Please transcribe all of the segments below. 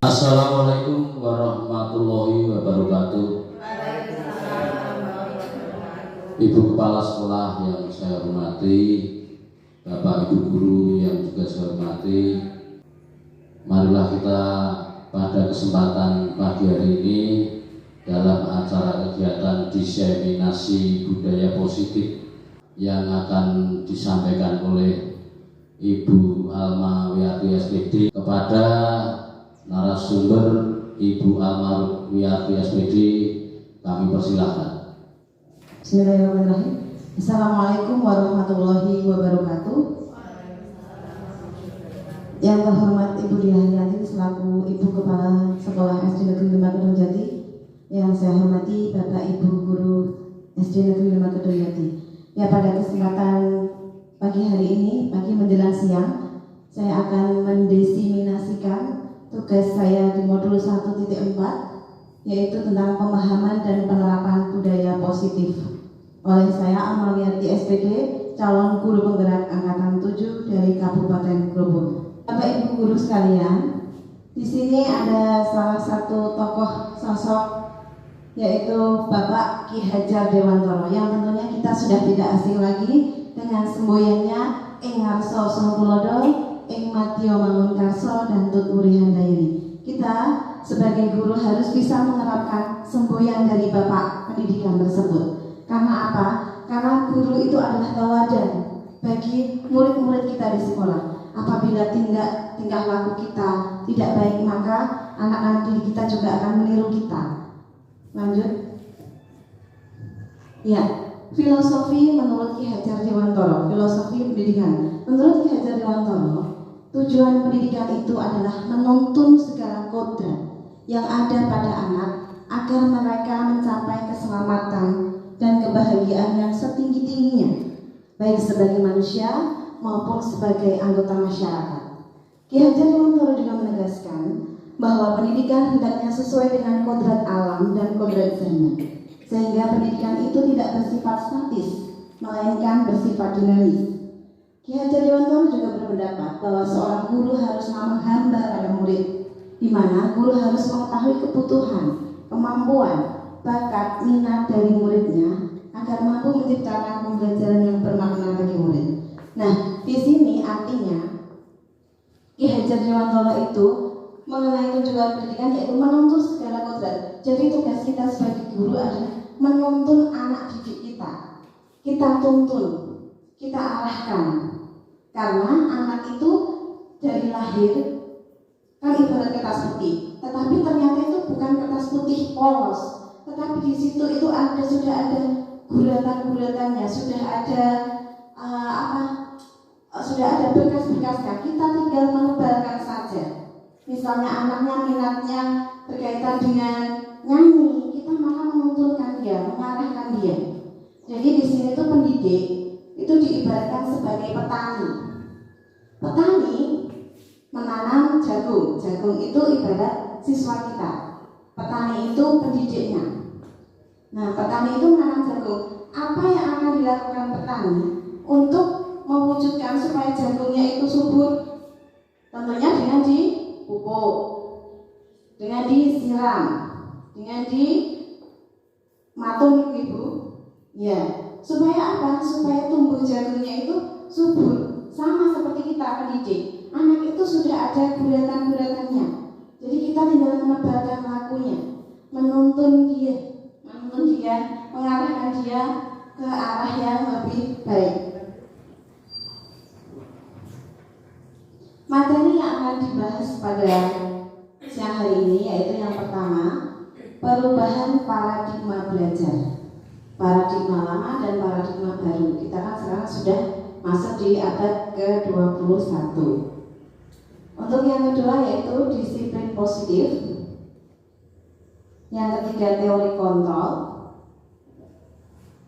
Assalamualaikum warahmatullahi wabarakatuh. Ibu Kepala Sekolah yang saya hormati, Bapak Ibu Guru yang juga saya hormati, marilah kita pada kesempatan pagi hari ini dalam acara kegiatan diseminasi budaya positif yang akan disampaikan oleh Ibu Alma Wiyati SPD kepada narasumber Ibu Alma Wiyati SPD, kami persilahkan. Bismillahirrahmanirrahim. Assalamualaikum warahmatullahi wabarakatuh. Yang terhormat Ibu Diah selaku Ibu Kepala Sekolah SD Negeri 5 Kedonjati, yang saya hormati Bapak Ibu Guru SD Negeri 5 Kedonjati. Ya, pada kesempatan pagi hari ini, pagi menjelang siang, saya akan mendiseminasikan tugas saya di modul 1.4, yaitu tentang pemahaman dan penerapan budaya positif oleh saya Alma Wiyati SPD, calon guru penggerak angkatan 7 dari Kabupaten Grobogan. Bapak Ibu guru sekalian, di sini ada salah satu tokoh sosok, yaitu Bapak Ki Hajar Dewantoro, yang tentunya kita sudah tidak asing lagi dengan semboyannya Ing Harso Sungtulodo, Ing Matio Mangunkarso, dan Tuturi Handayani. Kita sebagai guru harus bisa menerapkan semboyan dari Bapak pendidikan tersebut. Karena apa? Karena guru itu adalah teladan bagi murid-murid kita di sekolah. Apabila tingkah laku kita tidak baik, maka anak-anak didik kita juga akan meniru kita. Lanjut. Ya, filosofi menurut Ki Hajar Dewantoro, filosofi pendidikan. Menurut Ki Hajar Dewantoro, tujuan pendidikan itu adalah menuntun segala kodrat yang ada pada anak agar mereka mencapai keselamatan dan kebahagiaan yang setinggi-tingginya, baik sebagai manusia maupun sebagai anggota masyarakat. Ki Hajar Dewantoro juga menegaskan bahwa pendidikan hendaknya sesuai dengan kodrat alam dan kodrat zaman, sehingga pendidikan itu tidak bersifat statis, melainkan bersifat dinamis. Ki Hajar Dewantoro juga berpendapat bahwa seorang guru harus menghamba pada murid, di mana guru harus mengetahui kebutuhan, kemampuan, bakat, minat dari muridnya agar mampu menciptakan pembelajaran yang bermakna bagi murid. Nah, di sini artinya Ki Hajar Dewantoro itu mengenai tujuan pendidikan yaitu menuntun segala kodrat. Jadi tugas kita sebagai guru adalah menuntun anak didik kita. Kita tuntun, kita arahkan. Karena anak itu dari lahir kan ibarat kertas putih, tetapi ternyata itu bukan kertas putih polos, tetapi di situ itu sudah ada guratan-guratannya, sudah ada sudah ada berkas-berkasnya. Kita tinggal menebalkan saja. Misalnya anaknya minatnya berkaitan dengan nyanyi, kita maka menuntunkan dia, mengarahkan dia. Jadi di sini tuh pendidik itu diibaratkan sebagai petani. Petani menanam jagung. Jagung itu ibarat siswa kita. Petani itu pendidiknya. Nah, petani itu menanam jagung. Apa yang akan dilakukan petani untuk mewujudkan supaya jagungnya itu subur? Tentunya dengan dipupuk, dengan disiram, dengan dimatung, Ibu. Ya, supaya apa? Supaya tumbuh jagungnya itu subur. Sama seperti kita pendidik, anak itu sudah ada guratan-guratannya. Jadi kita tinggal menebalkan lakunya, menuntun dia, mengarahkan dia ke arah yang lebih baik. Materi yang akan dibahas pada siang hari ini yaitu yang pertama, perubahan paradigma belajar, paradigma lama dan paradigma baru. Kita kan sekarang sudah masuk di abad ke-21. Untuk yang kedua yaitu disiplin positif. Yang ketiga teori kontrol.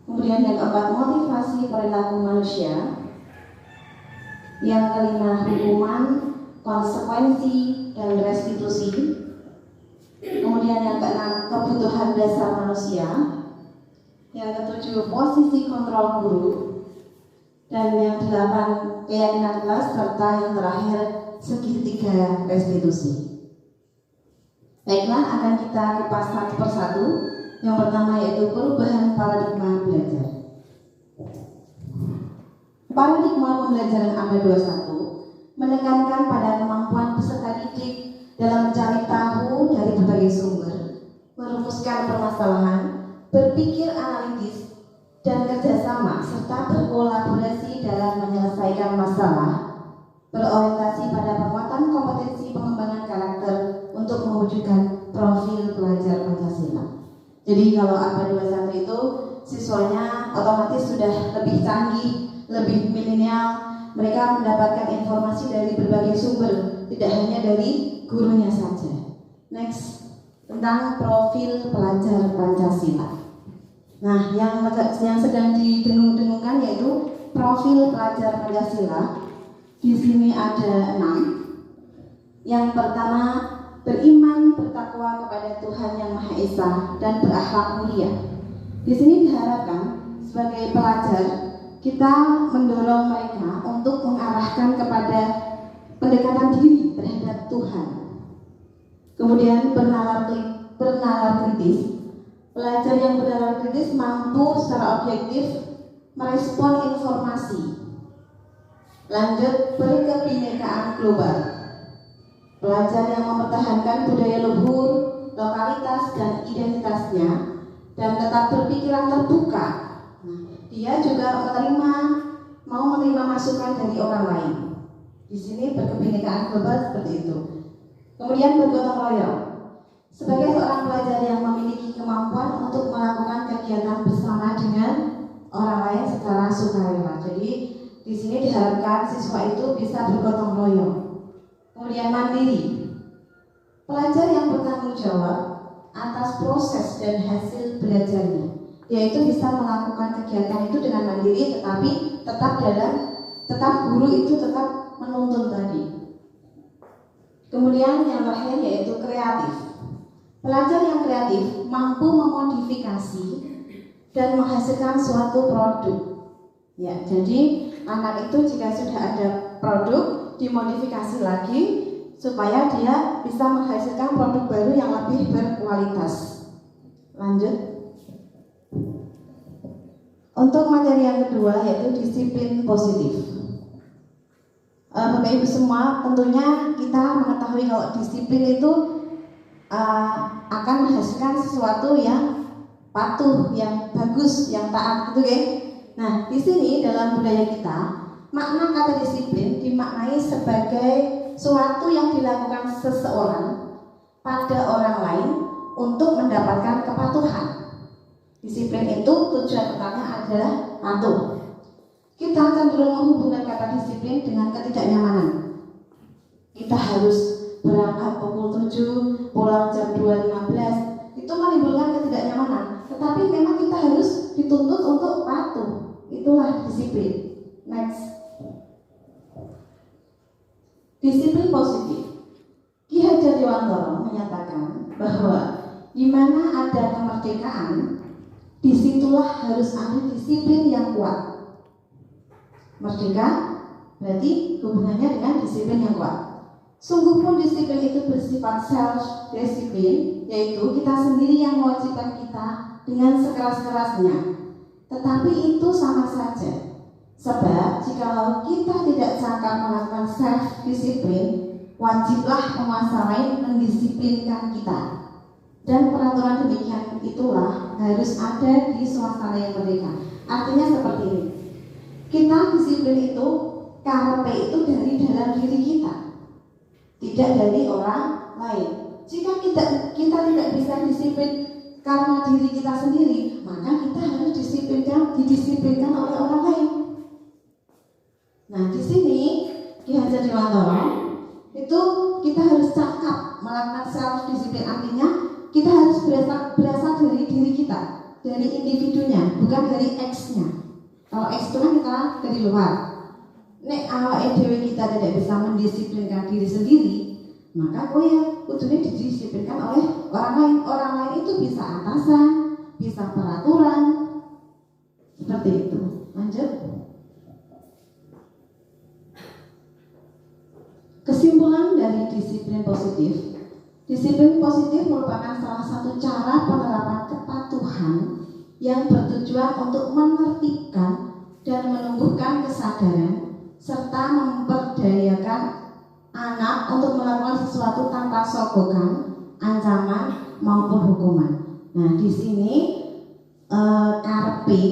Kemudian yang keempat motivasi perilaku manusia. Yang kelima hukuman, konsekuensi, dan restitusi. Kemudian yang keenam kebutuhan dasar manusia. Yang ketujuh posisi kontrol guru. Dan yang delapan keyakinan kelas, serta yang terakhir segitiga restitusi. Baiklah, akan kita kupas satu persatu. Yang pertama yaitu perubahan paradigma belajar. Paradigma pembelajaran abad 21 menekankan pada kemampuan peserta didik dalam mencari tahu dari berbagai sumber, merumuskan permasalahan, berpikir analitis, dan kerjasama serta berkolaborasi dalam menyelesaikan masalah, berorientasi pada penguatan kompetensi pengembangan karakter untuk mewujudkan profil pelajar Pancasila. Jadi kalau abad 21 itu siswanya otomatis sudah lebih canggih, lebih milenial, mereka mendapatkan informasi dari berbagai sumber, tidak hanya dari gurunya saja. Next, tentang profil pelajar Pancasila. Nah, yang sedang didengung-dengungkan yaitu profil pelajar Pancasila. Di sini ada 6. Yang pertama, beriman bertakwa kepada Tuhan Yang Maha Esa dan berakhlak mulia. Di sini diharapkan sebagai pelajar kita mendorong mereka untuk mengarahkan kepada pendekatan diri terhadap Tuhan. Kemudian bernalar kritis. Pelajar yang bernalar kritis mampu secara objektif merespon informasi. Lanjut, berkebinekaan global. Pelajar yang mempertahankan budaya luhur, lokalitas dan identitasnya dan tetap berpikiran terbuka. Dia juga mau menerima masukan dari orang lain. Di sini berkebinekaan global seperti itu. Kemudian bergotong royong. Sebagai seorang pelajar yang memiliki kemampuan untuk melakukan kegiatan bersama dengan orang lain secara sukarela. Jadi di sini diharapkan siswa itu bisa bergotong royong. Kemudian mandiri. Pelajar yang bertanggung jawab atas proses dan hasil belajarnya, yaitu bisa melakukan kegiatan itu dengan mandiri, tetapi tetap guru itu tetap menuntun tadi. Kemudian yang terakhir yaitu kreatif. Pelajar yang kreatif mampu memodifikasi dan menghasilkan suatu produk. Ya, jadi anak itu jika sudah ada produk dimodifikasi lagi supaya dia bisa menghasilkan produk baru yang lebih berkualitas. Lanjut. Untuk materi yang kedua yaitu disiplin positif. Bapak Ibu semua, tentunya kita mengetahui kalau disiplin itu akan menghasilkan sesuatu yang patuh, yang bagus, yang taat, gitu ya. Nah, di sini dalam budaya kita, makna kata disiplin dimaknai sebagai suatu yang dilakukan seseorang pada orang lain untuk mendapatkan kepatuhan. Disiplin itu tujuan utamanya adalah patuh. Kita cenderung menghubungkan kata disiplin dengan ketidaknyamanan. Kita harus berangkat pukul 7, pulang jam 2.15. Itu menimbulkan ketidaknyamanan. Tetapi memang kita harus dituntut untuk patuh. Itulah disiplin. Next. Disiplin positif. Ki Hajar Dewantara menyatakan bahwa di mana ada kemerdekaan, disitulah harus ada disiplin yang kuat. Merdeka berarti hubungannya dengan disiplin yang kuat. Sungguh pun disiplin itu bersifat self-disiplin, yaitu kita sendiri yang mewajibkan kita dengan sekeras-kerasnya. Tetapi itu sama saja. Sebab jikalau kita tidak cakap melakukan self-disiplin, wajiblah penguasa lain mendisiplinkan kita. Dan peraturan demikian itulah harus ada di suasana yang merdeka. Artinya seperti ini. Kita disiplin itu, KRP itu dari dalam diri kita, tidak dari orang lain. Jika kita tidak bisa disiplin karena diri kita sendiri, maka kita harus didisiplinkan oleh orang lain. Nah, di sini Ki Hajar Dewantara itu kita harus cakap melakukan self disiplin, artinya kita harus berasal dari diri kita, dari individunya, bukan dari X-nya. Kalau X itu kan kita dari luar. Nek awake dhewe kita tidak bisa mendisiplinkan diri sendiri, maka kudune didisiplinkan oleh orang lain. Orang lain itu bisa atasan, bisa peraturan, seperti itu. Lanjut. Kesimpulan dari disiplin positif, Disiplin positif merupakan salah satu cara penerapan kepatuhan yang bertujuan untuk menertibkan dan menumbuhkan kesadaran serta memperdayakan anak untuk melakukan sesuatu tanpa sogokan, ancaman maupun hukuman. Nah, di sini karepe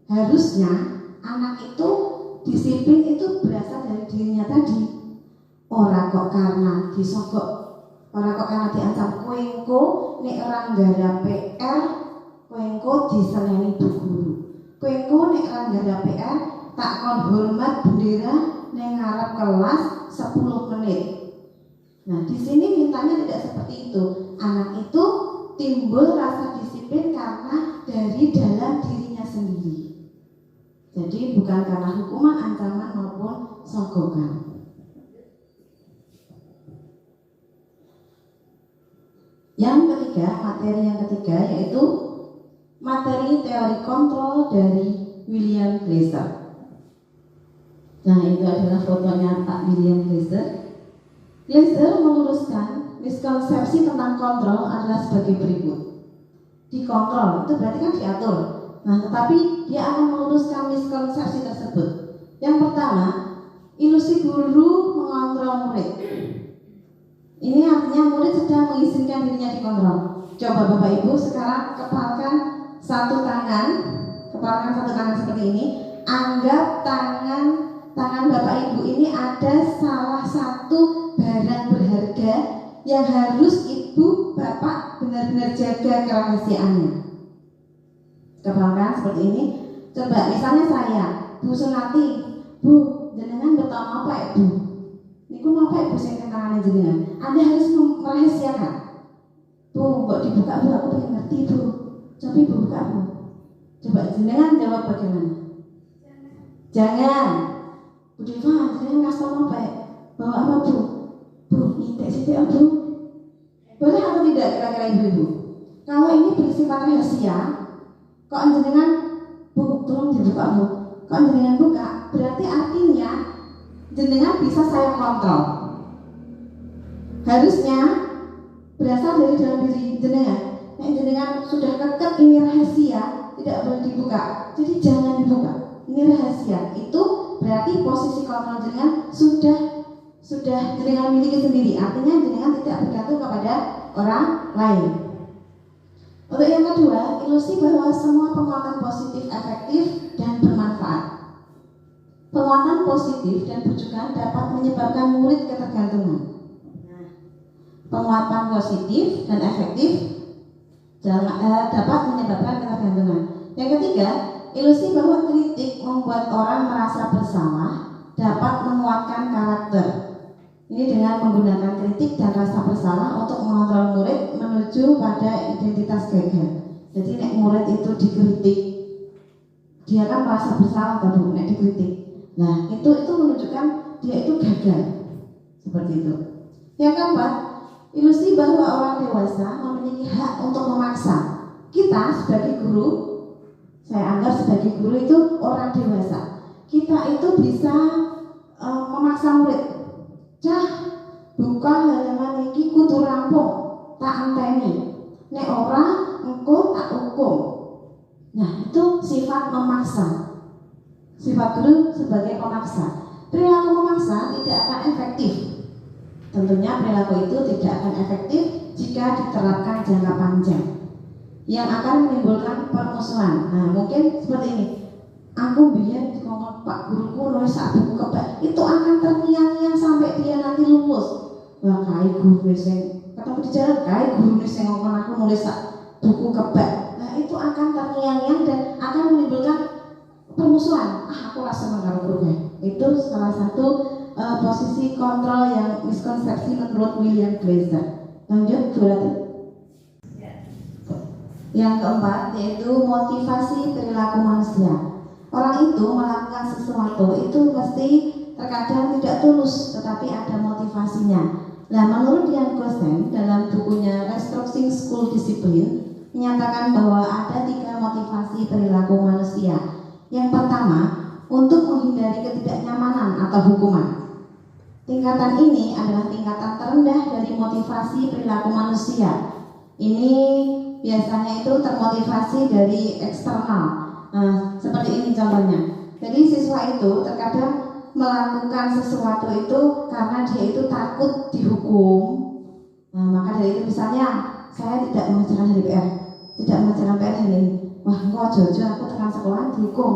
harusnya anak itu disiplin itu berasal dari dirinya tadi. Ora kok karena disogok, ora kok karena diancam kowe engko nek ora nggarap PR, kowe engko diseneni bu guru. Kowe engko nek ora nggarap PR tak kon hormat bendera ning ngarep kelas 10 menit. Nah, di sini mintanya tidak seperti itu. Anak itu timbul rasa disiplin karena dari dalam dirinya sendiri. Jadi bukan karena hukuman, ancaman maupun sogokan. Yang ketiga, materi yang ketiga yaitu materi teori kontrol dari William Glasser. Nah, itu adalah fotonya Pak William Glasser. Glasser meluruskan miskonsepsi tentang kontrol adalah sebagai berikut. Dikontrol itu berarti kan diatur. Nah, tetapi dia akan meluruskan miskonsepsi tersebut. Yang pertama, ilusi guru mengontrol murid. Ini artinya murid sedang mengizinkan dirinya dikontrol. Coba Bapak Ibu sekarang kepalkan satu tangan seperti ini. Anggap tangan Bapak Ibu ini ada salah satu barang berharga yang harus Ibu Bapak benar-benar jaga kerahasiaannya. Kepalkan seperti ini. Coba misalnya saya, Bu Sunati, Bu, jenengan bertanya apa ya Bu? Niku napa Ibu sing tangannya jenengan? Anda harus merahasiakan. Bu, kok dibuka Bu? Aku pengen ngerti Bu. Coba Ibu buka Bu. Coba jenengan jawab bagaimana? Jangan. Bu Diva, jenengan ngasih tau apa ya? Bawa apa Bu? Bu, ngintek sidik Bu. Boleh atau tidak kira-kira Ibu-ibu? Kalau ini bersifat rahasia, kok jenengan Bu, tolong dibuka Bu. Kok jenengan buka? Berarti artinya jenengan bisa saya kontrol. Harusnya berasal dari dalam diri jenengan. Nek jenengan sudah kekeh ini rahasia, tidak boleh dibuka. Jadi jangan dibuka. Ini rahasia. Itu berarti posisi kontrol jenengan sudah jenengan miliki sendiri. Artinya jenengan tidak bergantung kepada orang lain. Untuk yang kedua, ilusi bahwa semua penguatan positif efektif dan bermanfaat. Penguatan positif dan bujukan dapat menyebabkan murid ketergantungan. Penguatan positif dan efektif dapat menyebabkan ketergantungan. Yang ketiga, ilusi bahwa kritik membuat orang merasa bersalah dapat menguatkan karakter. Ini dengan menggunakan kritik dan rasa bersalah untuk mengontrol murid menuju pada identitas gagal. Jadi nek murid itu dikritik, dia kan merasa bersalah kalau nek dikritik. Nah, itu menunjukkan dia itu gagal. Seperti itu. Yang keempat, ilusi bahwa orang dewasa memiliki hak untuk memaksa. Kita sebagai guru, saya anggap sebagai guru itu orang dewasa. Kita itu bisa memaksa murid. Cah, buka halaman iki kudu rampung, tak anteni. Nek ora engko tak hukum. Nah, itu sifat memaksa. Sifat guru sebagai pemaksa. Perilaku memaksa tidak akan efektif. Tentunya perilaku itu tidak akan efektif jika diterapkan jangka panjang, yang akan menimbulkan permusuhan. Nah, mungkin seperti ini. Aku biar dikongkong Pak guruku nulis buku kebak, itu akan terngiang-ngiang sampai dia nanti lulus. Wah, kai guru sing ketemu di jalan, kai guru sing ngomong aku nulis buku kebak. Nah, itu akan terngiang-ngiang dan akan menimbulkan permusuhan. Aku rasa mengganggu guru. Itu salah satu posisi kontrol yang miskonsepsi menurut William Glasser. Lanjut, berarti. Yang keempat yaitu motivasi perilaku manusia. Orang itu melakukan sesuatu itu pasti terkadang tidak tulus, tetapi ada motivasinya. Nah, menurut Ian Gosen dalam bukunya Restructuring School Discipline menyatakan bahwa ada 3 motivasi perilaku manusia. Yang pertama, untuk menghindari ketidaknyamanan atau hukuman. Tingkatan ini adalah tingkatan terendah dari motivasi perilaku manusia. Ini biasanya itu termotivasi dari eksternal. Nah, seperti ini contohnya. Jadi siswa itu terkadang melakukan sesuatu itu karena dia itu takut dihukum. Nah, maka dari itu misalnya saya tidak mengerjakan hari PR, tidak mengerjakan PR hari ini. Wah, engko jojo aku tekan sekolah dihukum.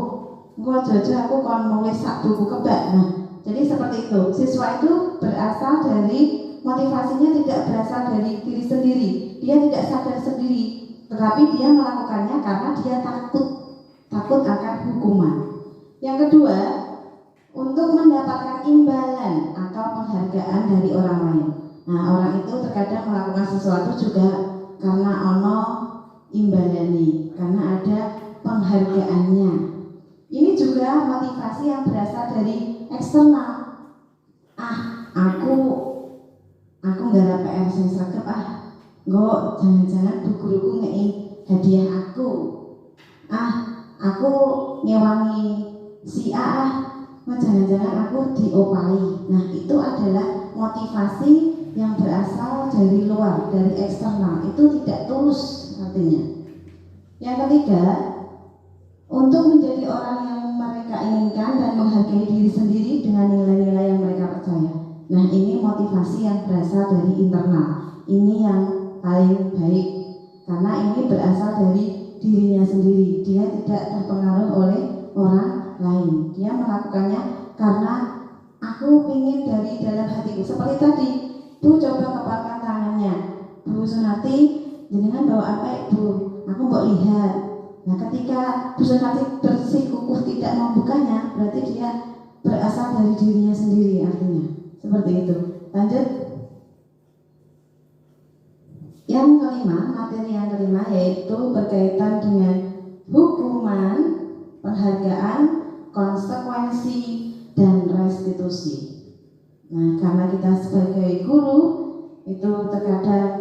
Engko jojo aku kon nulis sak buku kebak. Nah, jadi seperti itu. Siswa itu berasal dari motivasinya tidak berasal dari diri sendiri. Dia tidak sadar sendiri, tetapi dia melakukannya karena dia takut akan hukuman. Yang kedua, untuk mendapatkan imbalan atau penghargaan dari orang lain. Nah, orang itu terkadang melakukan sesuatu juga karena ono imbalani, karena ada penghargaannya. Ini juga motivasi yang berasal dari eksternal. Aku nggak PR sing sregep Nggo jangan-jangan bu guruku ngei hadiah aku. Aku ngewangi si jangan-jangan aku diopai. Nah, itu adalah motivasi yang berasal dari luar, dari eksternal. Itu tidak tulus artinya. Yang ketiga, untuk menjadi orang yang mereka inginkan dan menghargai diri sendiri dengan nilai-nilai yang mereka percaya. Nah, ini motivasi yang berasal dari internal. Ini yang paling baik karena ini berasal dari dirinya sendiri. Dia tidak terpengaruh oleh orang lain. Dia melakukannya karena aku ingin dari dalam hatiku. Seperti tadi, Bu coba kepalkan tangannya. Bu Sunarti, jenengan bawa apa Ibu? Aku mau lihat. Nah, ketika Bu Sunarti bersikukuh tidak membukanya, berarti dia berasal dari dirinya sendiri artinya. Seperti itu. Lanjut. Yang kelima, materi yang kelima yaitu berkaitan dengan hukuman, penghargaan, konsekuensi, dan restitusi. Nah, karena kita sebagai guru itu terkadang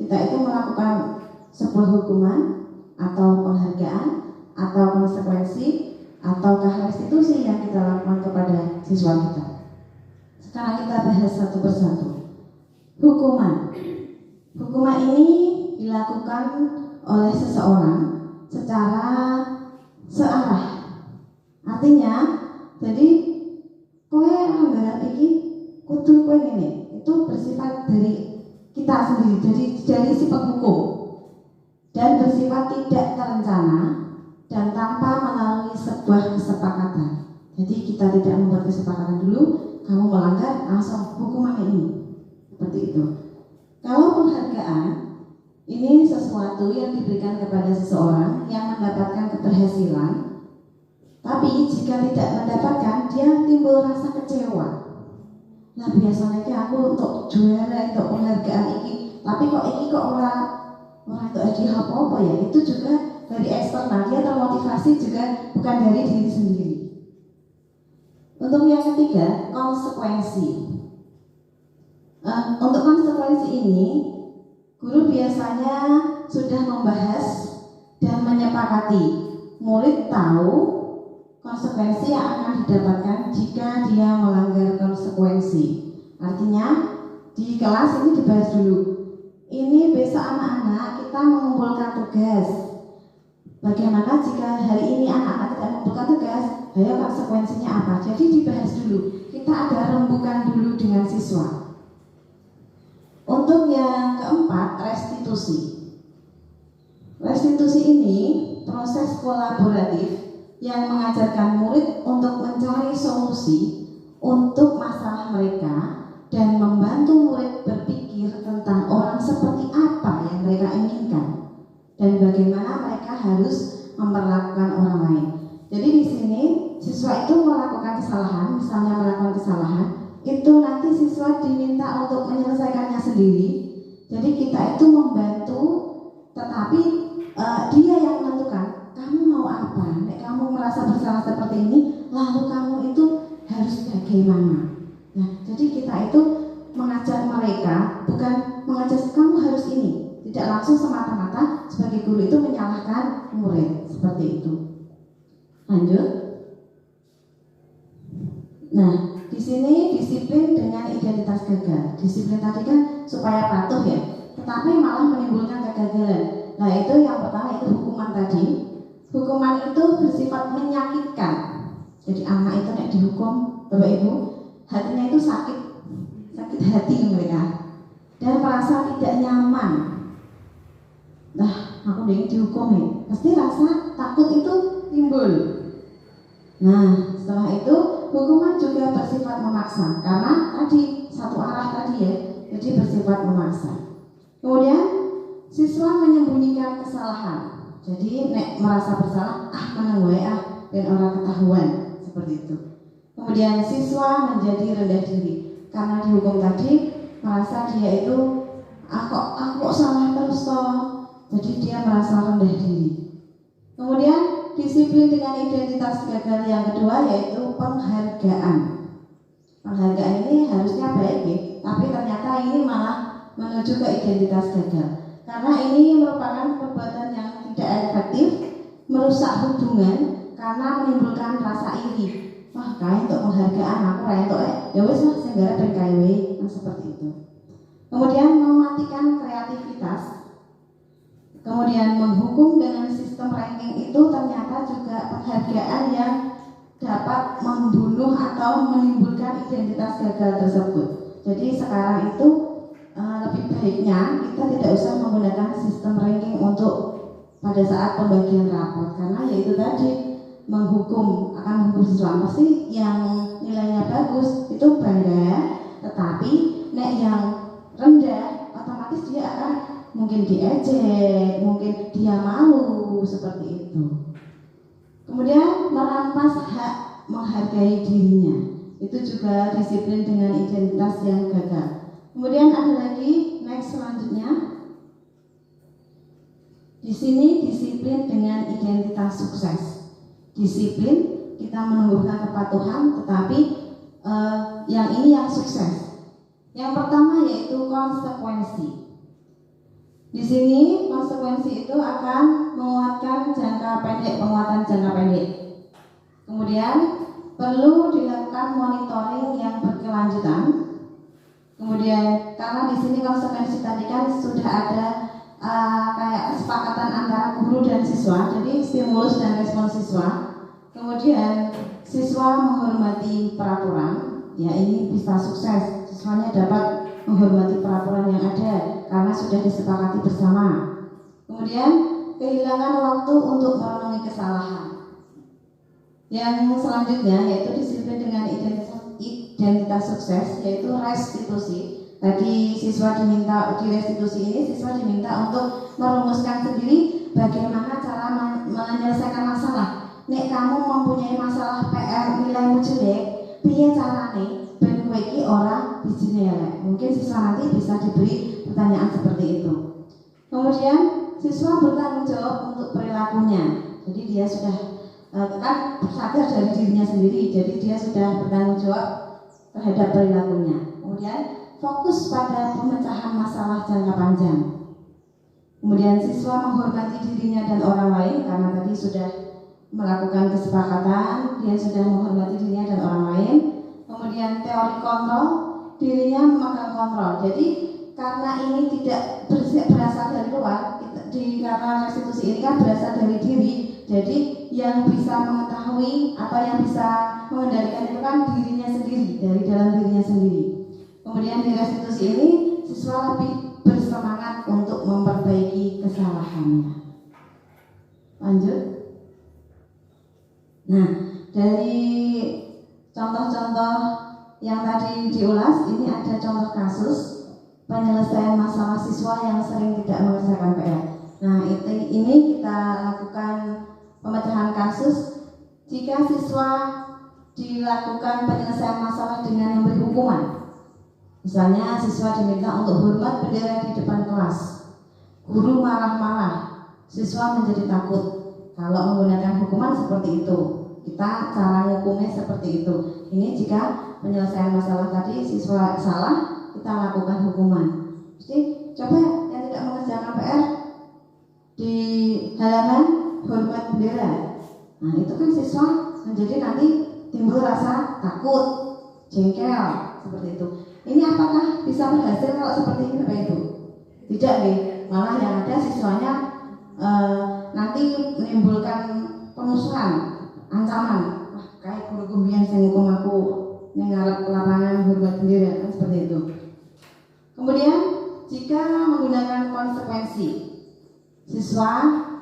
kita itu melakukan sebuah hukuman atau penghargaan atau konsekuensi ataukah restitusi yang kita lakukan kepada siswa kita. Sekarang kita bahas satu persatu. Hukuman. Hukuman ini dilakukan oleh seseorang secara searah. Artinya, jadi kowe anggaran iki kudu kowe ngene. Itu bersifat dari kita sendiri, dari si penghukum dan bersifat tidak terencana dan tanpa melalui sebuah kesepakatan. Jadi kita tidak membuat kesepakatan dulu, kamu melanggar langsung hukuman ini. Seperti itu. Kalau penghargaan ini sesuatu yang diberikan kepada seseorang yang mendapatkan keberhasilan, tapi jika tidak mendapatkan, dia timbul rasa kecewa. Nah, biasanya aku untuk juara, untuk penghargaan ini, tapi kok orang itu hadiah apa ya? Itu juga dari eksternal, dia termotivasi juga bukan dari diri sendiri. Untuk yang ketiga, konsekuensi. Untuk konsekuensi ini, guru biasanya sudah membahas dan menyepakati. Murid tahu konsekuensi yang akan didapatkan jika dia melanggar konsekuensi. Artinya, di kelas ini dibahas dulu. Ini besok anak-anak kita mengumpulkan tugas. Bagaimana jika hari ini anak-anak tidak mengumpulkan tugas? Ayo konsekuensinya apa? Jadi dibahas dulu. Kita ada rembukan dulu dengan siswa. Untuk yang keempat, restitusi. Restitusi ini proses kolaboratif yang mengajarkan murid untuk mencari solusi untuk masalah mereka dan membantu murid berpikir tentang orang seperti apa yang mereka inginkan dan bagaimana mereka harus memperlakukan orang lain. Jadi di sini siswa itu melakukan kesalahan, misalnya melakukan kesalahan, itu nanti siswa diminta untuk menyelesaikannya sendiri. Jadi kita itu membantu, tetapi dia yang menentukan kamu mau apa. Nek kamu merasa bersalah seperti ini, lalu kamu itu harus bagaimana. Nah, jadi kita itu mengajar mereka, bukan mengajar kamu harus ini. Tidak langsung semata-mata sebagai guru itu menyalahkan murid seperti itu. Lanjut. Nah, di sini disiplin dengan identitas gagal. Disiplin tadi kan supaya patuh ya, tetapi malah menimbulkan kegagalan. Nah itu yang pertama itu hukuman tadi. Hukuman itu bersifat menyakitkan. Jadi anak itu nek dihukum, Bapak Ibu, hatinya itu sakit hati mereka dan merasa tidak nyaman. Nah, aku ingin dihukum ya, pasti rasa takut itu timbul. Nah, setelah itu hukuman juga bersifat memaksa karena tadi satu arah tadi ya, jadi bersifat memaksa. Kemudian siswa menyembunyikan kesalahan. Jadi nek merasa bersalah, menang dan orang ketahuan seperti itu. Kemudian siswa menjadi rendah diri karena dihukum tadi merasa dia itu aku kok salah terus toh. Jadi dia merasa rendah diri. Kemudian disiplin dengan identitas gagal yang kedua yaitu penghargaan. Penghargaan ini harusnya baik ya, tapi ternyata ini malah menuju ke identitas gagal. Karena ini merupakan perbuatan yang tidak efektif, merusak hubungan karena menimbulkan rasa iri. Wah, kain untuk penghargaan aku ra entuk ya wis lah sing garap ben KW, seperti itu. Kemudian mematikan kreativitas. Kemudian menghukum dengan sistem ranking itu ternyata juga penghargaan yang dapat membunuh atau menimbulkan identitas gagal tersebut. Jadi sekarang itu lebih baiknya kita tidak usah menggunakan sistem ranking untuk pada saat pembagian rapor karena yaitu tadi menghukum akan menghukum siswa pasti yang nilainya bagus itu bangga, tetapi nek yang rendah otomatis dia akan mungkin diejek, mungkin dia malu seperti itu. Kemudian merampas hak menghargai dirinya, itu juga disiplin dengan identitas yang gagal. Kemudian ada lagi next selanjutnya. Di sini disiplin dengan identitas sukses. Disiplin kita menumbuhkan kepatuhan, tetapi yang ini yang sukses. Yang pertama yaitu konsekuensi. Di sini konsekuensi itu akan menguatkan penguatan jangka pendek. Kemudian perlu dilakukan monitoring yang berkelanjutan. Kemudian karena di sini konsekuensi tadi kan sudah ada kayak kesepakatan antara guru dan siswa, jadi stimulus dan respon siswa. Kemudian siswa menghormati peraturan, ya ini bisa sukses. Siswanya dapat menghormati peraturan yang ada karena sudah disepakati bersama. Kemudian kehilangan waktu untuk merenungi kesalahan. Yang selanjutnya yaitu disiplin dengan identitas sukses, yaitu restitusi. Tadi siswa diminta di restitusi ini siswa diminta untuk merumuskan sendiri bagaimana cara menyelesaikan masalah. Nek kamu mempunyai masalah PR nilaimu jelek, piye carane ben kowe iki ora bijine elek. Mungkin siswa nanti bisa diberi pertanyaan seperti itu. Kemudian siswa bertanggung jawab untuk perilakunya. Jadi dia sudah kan sadar dari dirinya sendiri, jadi dia sudah bertanggung jawab terhadap perilakunya. Kemudian fokus pada pemecahan masalah jangka panjang. Kemudian siswa menghormati dirinya dan orang lain karena tadi sudah melakukan kesepakatan, dia sudah menghormati dirinya dan orang lain. Kemudian teori kontrol, dirinya memegang kontrol. Jadi karena ini tidak berasal dari luar, karena restitusi ini kan berasal dari diri. Jadi yang bisa mengetahui atau yang bisa mengendalikan itu kan dirinya sendiri, dari dalam dirinya sendiri. Kemudian di restitusi ini siswa lebih bersemangat untuk memperbaiki kesalahannya. Lanjut. Nah, dari contoh-contoh yang tadi diulas, ini ada contoh kasus penyelesaian masalah siswa yang sering tidak mengerjakan PR. Nah, ini kita lakukan pemecahan kasus jika siswa dilakukan penyelesaian masalah dengan memberi hukuman. Misalnya siswa diminta untuk hormat bendera di depan kelas, guru marah-marah, siswa menjadi takut. Kalau menggunakan hukuman seperti itu, kita cara hukumnya seperti itu. Ini jika penyelesaian masalah tadi siswa salah, kita lakukan hukuman. Jadi coba yang tidak mengerjakan PR di halaman hormat bendera. Nah itu kan siswa menjadi nanti timbul rasa takut. jengkel seperti itu. Ini apakah bisa berhasil kalau seperti ini Bapak Ibu? Tidak nih, malah yang ada siswanya nanti menimbulkan pemusuhan, ancaman. Wah, kayak guru gumbian sing hukum aku ning ngarep lapangan hormat sendiri kan seperti itu. Kemudian jika menggunakan konsekuensi, siswa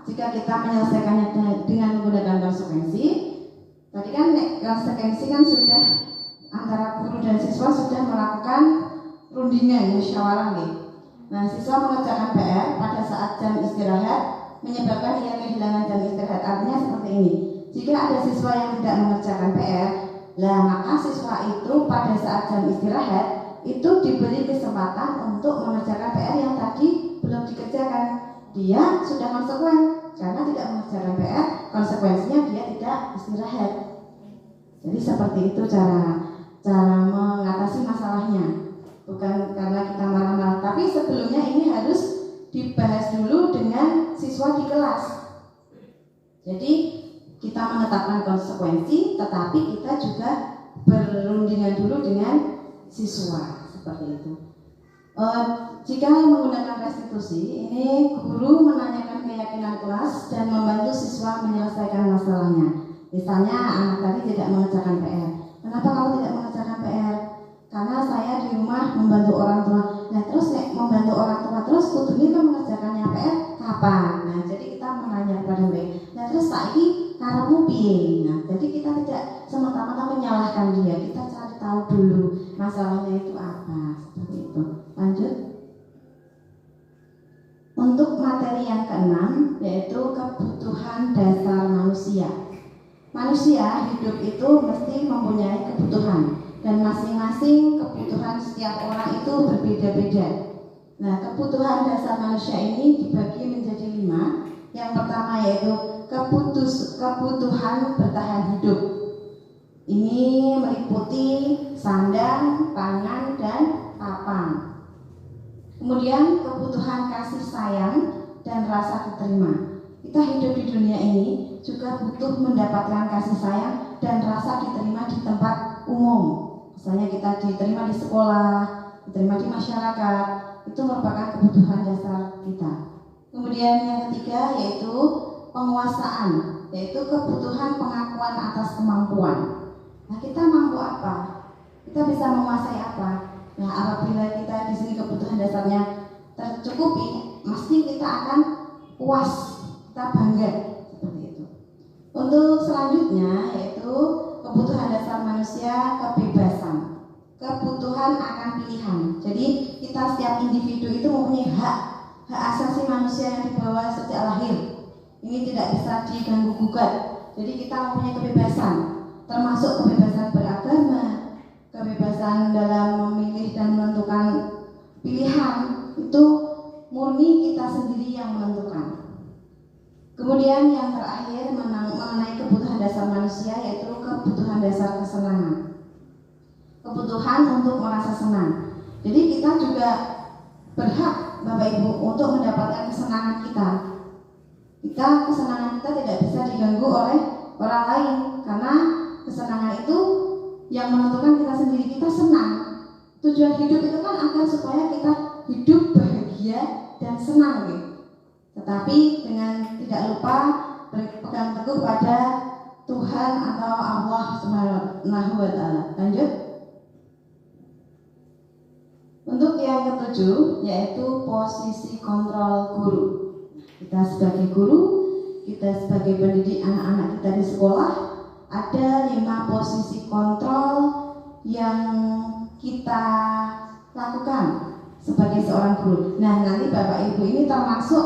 jika kita menyelesaikannya dengan menggunakan konsekuensi, tadi kan konsekuensi kan sudah antara guru dan siswa sudah melakukan rundingan musyawarah nih. Nah, siswa mengerjakan PR pada saat jam istirahat menyebabkan ia kehilangan jam istirahat. Artinya seperti ini. Jika ada siswa yang tidak mengerjakan PR, maka siswa itu pada saat jam istirahat itu diberi kesempatan untuk mengerjakan PR yang tadi belum dikerjakan. Dia sudah konsekuen karena tidak mengerjakan PR, konsekuensinya dia tidak istirahat. Jadi seperti itu cara mengatasi masalahnya. Bukan karena kita marah-marah, tapi sebelumnya ini harus dibahas dulu dengan siswa di kelas. Jadi kita menetapkan konsekuensi, tetapi kita juga berundingan dulu dengan siswa seperti itu. Jika menggunakan restitusi, ini guru menanyakan keyakinan kelas dan membantu siswa menyelesaikan masalahnya. Misalnya anak tadi tidak mengerjakan PR. Kenapa kamu tidak mengerjakan PR? Karena saya di rumah membantu orang tua. Nah terus membantu orang tua terus kudunya kan mengerjakannya PR kapan? Nah jadi kita menanya kepada mereka. Nah terus saiki karepmu piye? Nah jadi kita tidak semata-mata menyalahkan dia. Kita cari tahu dulu masalahnya itu apa. Seperti itu. Lanjut. Untuk materi yang keenam yaitu kebutuhan dasar manusia. Manusia hidup itu mesti mempunyai kebutuhan. Dan masing-masing kebutuhan setiap orang itu berbeda-beda. Nah, kebutuhan dasar manusia ini dibagi menjadi 5. Yang pertama yaitu kebutuhan bertahan hidup. Ini meliputi sandang, pangan, dan papan. Kemudian kebutuhan kasih sayang dan rasa diterima. Kita hidup di dunia ini juga butuh mendapatkan kasih sayang dan rasa diterima di tempat umum. Misalnya kita diterima di sekolah, diterima di masyarakat, itu merupakan kebutuhan dasar kita. Kemudian yang ketiga yaitu penguasaan, yaitu kebutuhan pengakuan atas kemampuan. Nah kita mampu apa? Kita bisa menguasai apa? Nah apabila kita di sini kebutuhan dasarnya tercukupi, mesti kita akan puas, kita bangga seperti itu. Untuk selanjutnya yaitu kebutuhan dasar manusia kebebasan, kebutuhan akan pilihan. Jadi kita setiap individu itu mempunyai hak asasi manusia yang dibawa sejak lahir. Ini tidak bisa diganggu gugat. Jadi kita mempunyai kebebasan, termasuk kebebasan beragama, kebebasan dalam memilih dan menentukan pilihan. Itu murni kita sendiri yang menentukan. Kemudian yang terakhir mengenai kebutuhan dasar manusia yaitu kebutuhan dasar kesenangan. Kebutuhan untuk merasa senang. Jadi kita juga berhak Bapak Ibu untuk mendapatkan kesenangan kita. Kesenangan kita tidak bisa diganggu oleh orang lain karena kesenangan itu yang menentukan kita sendiri. Kita senang. Tujuan hidup itu kan agar supaya kita hidup bahagia dan senang gitu. Tetapi dengan tidak lupa berpegang teguh pada Tuhan atau Allah Subhanahu wa Ta'ala. Lanjut. Untuk yang ketujuh yaitu posisi kontrol guru. Kita sebagai guru, kita sebagai pendidik anak-anak kita di sekolah, ada 5 posisi kontrol yang kita lakukan sebagai seorang guru. Nah nanti Bapak Ibu ini termasuk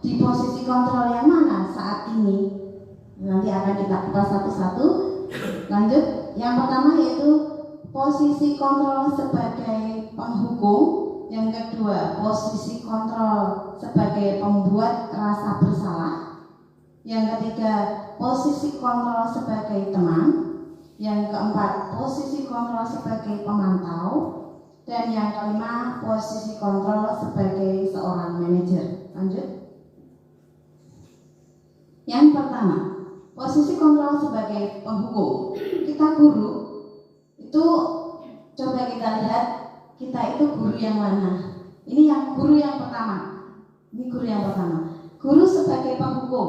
di posisi kontrol yang mana saat ini? Nanti akan kita kupas satu-satu. Lanjut, yang pertama yaitu posisi kontrol sebagai penghukum. Yang kedua, posisi kontrol sebagai pembuat rasa bersalah. Yang ketiga, posisi kontrol sebagai teman. Yang keempat, posisi kontrol sebagai pemantau. Dan yang kelima, posisi kontrol sebagai seorang manajer. Lanjut. Yang pertama, posisi kontrol sebagai penghukum. Kita guru itu coba kita lihat kita itu guru yang mana. Ini yang guru yang pertama. Ini guru yang pertama. Guru sebagai penghukum.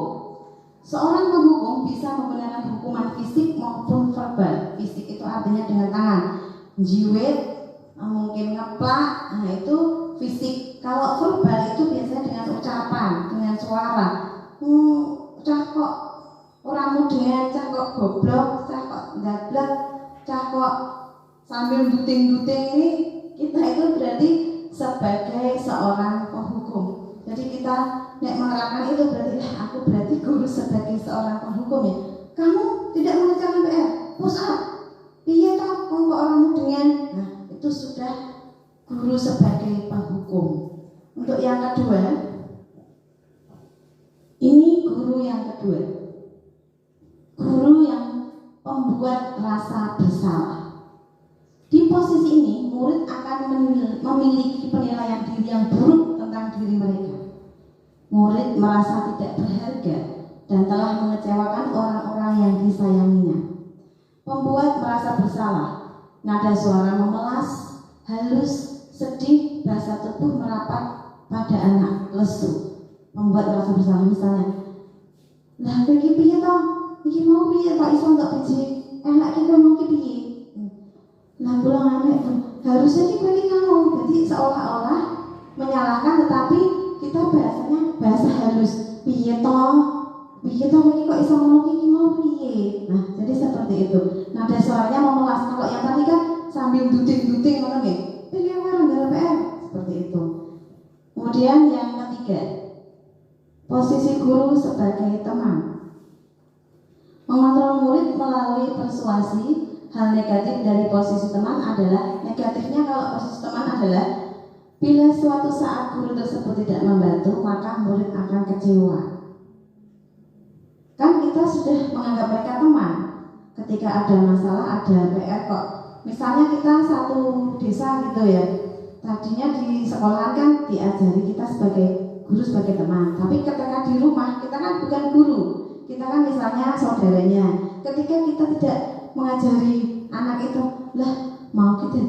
Seorang penghukum bisa menggunakan hukuman fisik maupun verbal. Fisik itu artinya dengan tangan, jiwit, mungkin ngeplak, nah itu fisik. Kalau verbal itu biasanya dengan ucapan, dengan suara. Cah kok orang muda, cah kok goblok, cah kok dablek, cah kok sambil duting-duting, ini kita itu berarti sebagai seorang penghukum. Jadi kita nek menerapkan itu berarti aku berarti guru sebagai seorang penghukum ya. Kamu tidak mengerjakan PR, push up. Iya toh, kok orang dengan. Nah, itu sudah guru sebagai penghukum. Untuk yang kedua, ini guru yang kedua. Guru yang membuat rasa bersalah. Di posisi ini, murid akan memiliki penilaian diri yang buruk tentang diri mereka. Murid merasa tidak berharga dan telah mengecewakan orang-orang yang disayanginya. Pembuat merasa bersalah. Nada suara memelas, halus, sedih, bahasa tubuh merapat pada anak, lesu. Membuat merasa bersalah, misalnya, lah iki piye to? Iki mau piye to iso entuk biji? Enak iki mau iki piye? Lah kula anak harusnya iki kamu. Jadi seolah-olah menyalahkan, tetapi kita bahasanya bahasa halus. Piye to iki kok iso ngomong iki mau piye? Nah, jadi seperti itu. Nada suaranya memelas. Kalau yang tadi kan sambil duting-duting ngono nggih. Piye orang gara PR seperti itu. Kemudian yang ketiga, posisi guru sebagai teman. Mengontrol murid melalui persuasi. Hal negatif dari posisi teman adalah, negatifnya kalau posisi teman adalah bila suatu saat guru tersebut tidak membantu, maka murid akan kecewa. Kan kita sudah menganggap mereka teman. Ketika ada masalah, ada PR kok. Misalnya kita satu desa gitu ya. Tadinya di sekolah kan diajari kita sebagai guru, sebagai teman. Tapi ketika di rumah, kita kan bukan guru. Kita kan misalnya saudaranya. Ketika kita tidak mengajari anak itu, lah mau kita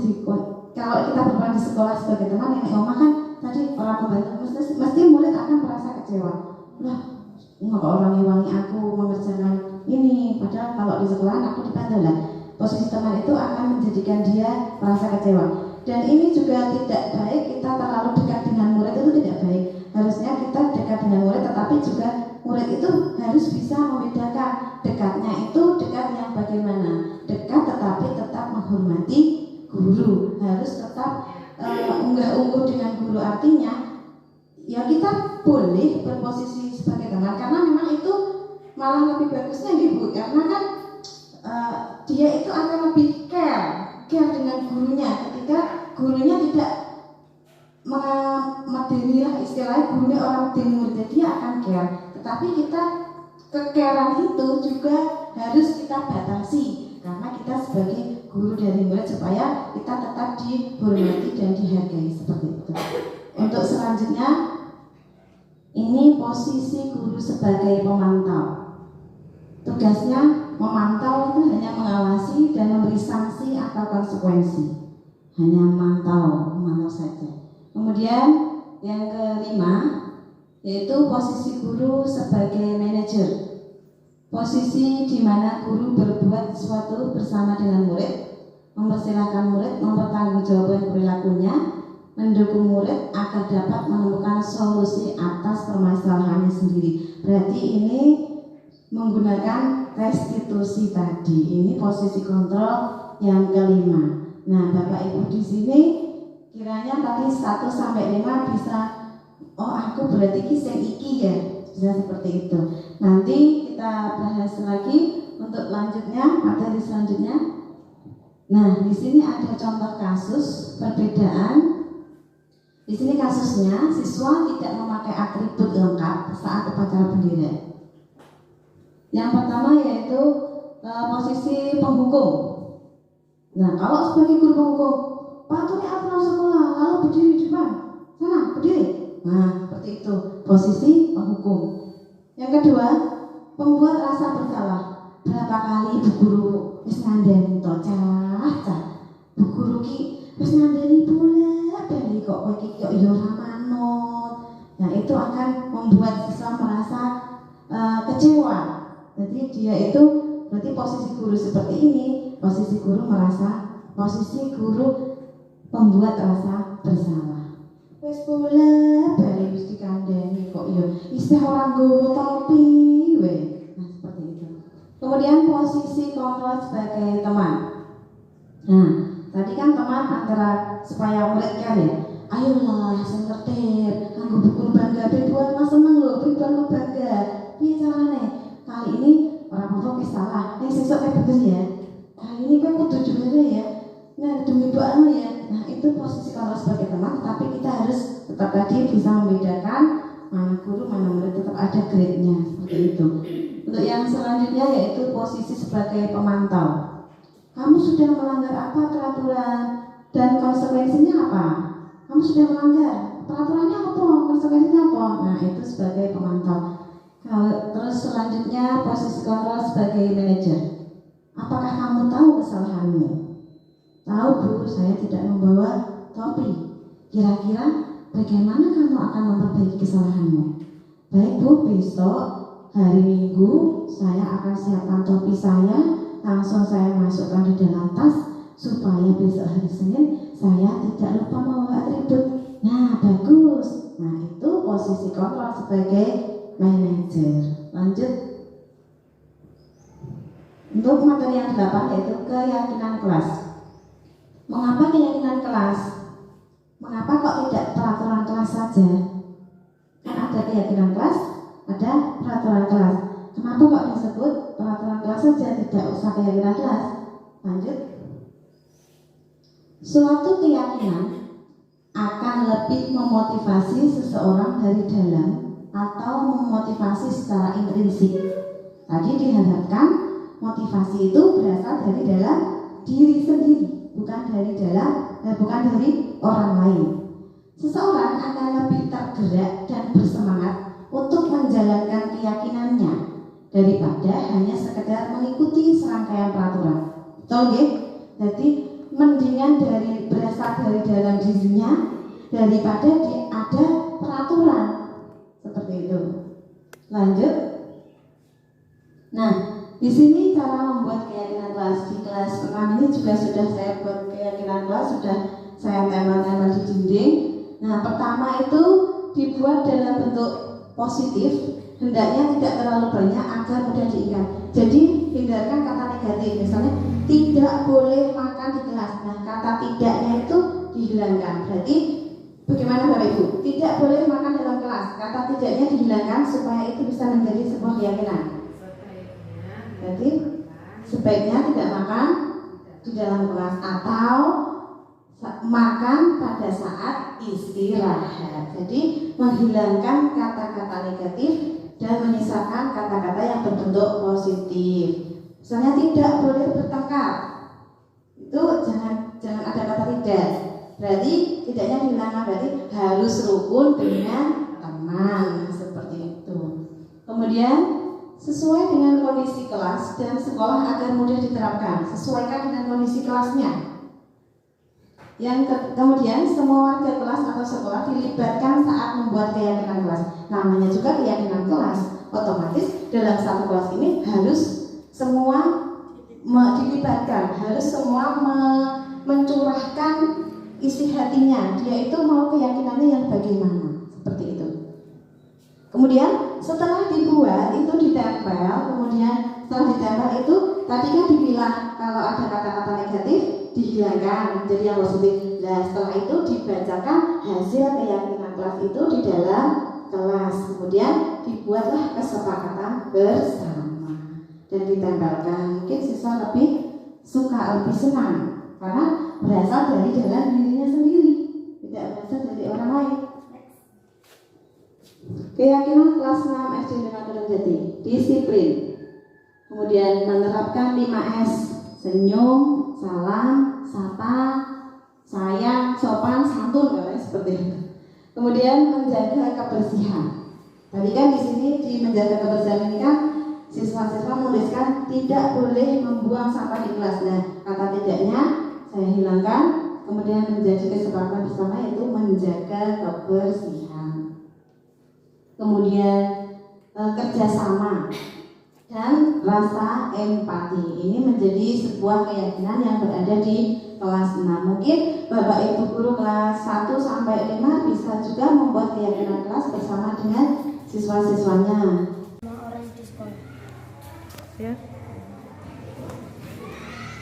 kalau kita berperan di sekolah sebagai teman, nenek oma kan tadi orang membantu, mesti murid akan merasa kecewa. Lah nggak orang ngewangi aku mengerjakan ini, padahal kalau di sekolah aku dibantu. Lah posisi teman itu akan menjadikan dia merasa kecewa. Dan ini juga tidak baik, kita terlalu dekat dengan murid itu tidak baik. Harusnya kita dekat dengan murid, tetapi juga murid itu harus bisa membedakan dekatnya itu dekat yang bagaimana. Dekat tetapi tetap menghormati guru, harus tetap unggah-ungguh dengan guru. Artinya ya kita boleh berposisi sebagai teman, karena memang itu malah lebih bagusnya ibu, karena kan dia itu akan lebih care dengan gurunya. Ketika gurunya tidak medeni lah istilahnya, gurunya orang medeni muridnya, dia akan care. Tetapi kita kekeran itu juga harus kita batasi, karena kita sebagai guru dari murid supaya kita tetap dihormati dan dihargai seperti itu. Untuk selanjutnya, ini posisi guru sebagai pemantau. Tugasnya memantau itu hanya mengawasi dan memberi sanksi atau konsekuensi. Hanya memantau saja. Kemudian yang kelima, yaitu posisi guru sebagai manajer. Posisi di mana guru berbuat sesuatu bersama dengan murid, mempersilahkan murid mempertanggungjawabkan perilakunya, mendukung murid agar dapat menemukan solusi atas permasalahannya sendiri. Berarti ini menggunakan restitusi tadi. Ini posisi kontrol yang kelima. Nah, Bapak Ibu di sini kiranya tadi 1 sampai 5 bisa, oh aku berarti kisah iki ya, bisa seperti itu. Nanti kita bahas lagi untuk lanjutnya, materi selanjutnya. Nah, di sini ada contoh kasus perbedaan. Di sini kasusnya siswa tidak memakai atribut lengkap saat upacara bendera. Yang pertama yaitu posisi penghukum. Nah, kalau sebagai guru penghukum, patuhi aturan sekolah, lalu berdiri di depan, sana berdiri. Nah, seperti itu posisi penghukum. Yang kedua, pembuat rasa bersalah. Berapa kali bu guru wis ngandani to, Bu guru ki wis ngandani bolak-balik kok kowe iki kok ya ora manut. Nah, itu akan membuat siswa merasa kecewa. Jadi dia itu berarti posisi guru seperti ini, posisi guru membuat rasa bersalah. Wis bolak-balik wis dikandani kok ya isih ora nggowo topi we. Nah, seperti itu. Kemudian posisi kontrol sebagai teman. Nah, tadi kan teman antara supaya murid kan ya, ayolah sing tertib, nganggo buku bangga, buat mas seneng lho, buat bangga. Piye carane? Kali ini orang apa wis salah, sesuk kayak bener ya. Kali ini kan kudu juara ya. Nah, demi doamu ya. Nah, itu posisi kontrol sebagai teman, tapi kita harus tetap tadi bisa membedakan mana guru, mana murid, tetap ada grade-nya seperti itu. Untuk yang selanjutnya yaitu posisi sebagai pemantau. Kamu sudah melanggar apa peraturan dan konsekuensinya apa? Kamu sudah melanggar, peraturannya apa? Konsekuensinya apa? Nah, itu sebagai pemantau. Terus selanjutnya posisi kontrol sebagai manajer. Apakah kamu tahu kesalahanmu? Tahu Bu, saya tidak membawa topi. Kira-kira bagaimana kamu akan memperbaiki kesalahanmu? Baik Bu, besok hari Minggu saya akan siapkan topi saya, langsung saya masukkan di dalam tas supaya besok hari Senin saya tidak lupa membawa atribut. Nah, bagus. Nah, itu posisi kontrol sebagai manajer. Lanjut. Untuk materi yang 8 yaitu keyakinan kelas. Mengapa keyakinan kelas? Mengapa kok tidak peraturan kelas saja? Kan ada keyakinan kelas, ada peraturan kelas. Kenapa kok disebut peraturan kelas saja, tidak usah keyakinan kelas? Lanjut. Suatu keyakinan akan lebih memotivasi seseorang dari dalam atau memotivasi secara intrinsik. Tadi diharapkan motivasi itu berasal dari dalam diri sendiri, bukan dari orang lain. Seseorang akan lebih tergerak dan bersemangat untuk menjalankan keyakinannya daripada hanya sekedar mengikuti serangkaian peraturan. Betul nggih? Jadi mendingan berasal dari dalam dirinya daripada ada peraturan seperti itu. Lanjut. Nah, di sini cara membuat keyakinan kelas. Di kelas 6 ini juga sudah saya buat keyakinan kelas, sudah saya tempel-tempel di dinding. Nah, pertama itu dibuat dalam bentuk positif, hendaknya tidak terlalu banyak agar mudah diingat. Jadi hindarkan kata negatif, misalnya tidak boleh makan di kelas. Nah, kata tidaknya itu dihilangkan. Berarti bagaimana Bapak Ibu? Tidak boleh makan dalam kelas. Kata tidaknya dihilangkan supaya itu bisa menjadi sebuah keyakinan. Jadi sebaiknya tidak makan di dalam kelas atau makan pada saat istirahat. Jadi menghilangkan kata-kata negatif dan menyisakan kata-kata yang berbentuk positif. Misalnya tidak boleh bertengkar. Itu jangan ada kata tidak. Berarti tidaknya dihilangkan, berarti harus rukun dengan teman seperti itu. Kemudian sesuai dengan kondisi kelas dan sekolah agar mudah diterapkan. Sesuaikan dengan kondisi kelasnya. Kemudian semua warga kelas atau sekolah dilibatkan saat membuat keyakinan kelas. Namanya juga keyakinan kelas. Otomatis dalam satu kelas ini harus semua dilibatkan, harus semua mencurahkan isi hatinya. Dia itu mau keyakinannya yang bagaimana, seperti itu. Kemudian setelah dibuat itu ditempel, kemudian setelah ditempel itu tadi kan dibilang kalau ada kata-kata negatif dihilangkan menjadi yang positif. Nah, setelah itu dibacakan hasil keyakinan kelas itu di dalam kelas. Kemudian dibuatlah kesepakatan bersama dan ditempelkan. Mungkin siswa lebih suka, lebih senang karena berasal dari dalam dirinya sendiri, tidak berasal dari orang lain. Keyakinan kelas 6 SD Lima Jati, disiplin. Kemudian menerapkan 5S, senyum, salam, sapa, sayang, sopan, santun, seperti itu. Kemudian menjaga kebersihan. Tadi kan di sini di menjaga kebersihan ini kan siswa-siswa menuliskan tidak boleh membuang sampah di kelas. Nah, kata tidaknya saya hilangkan, kemudian menjadi kesepakatan bersama yaitu menjaga kebersihan, kemudian kerjasama dan rasa empati. Ini menjadi sebuah keyakinan yang berada di kelas 6. Mungkin Bapak Ibu guru kelas 1 sampai 5 bisa juga membuat keyakinan kelas bersama dengan siswa-siswanya. Orang di sekolah. Ya.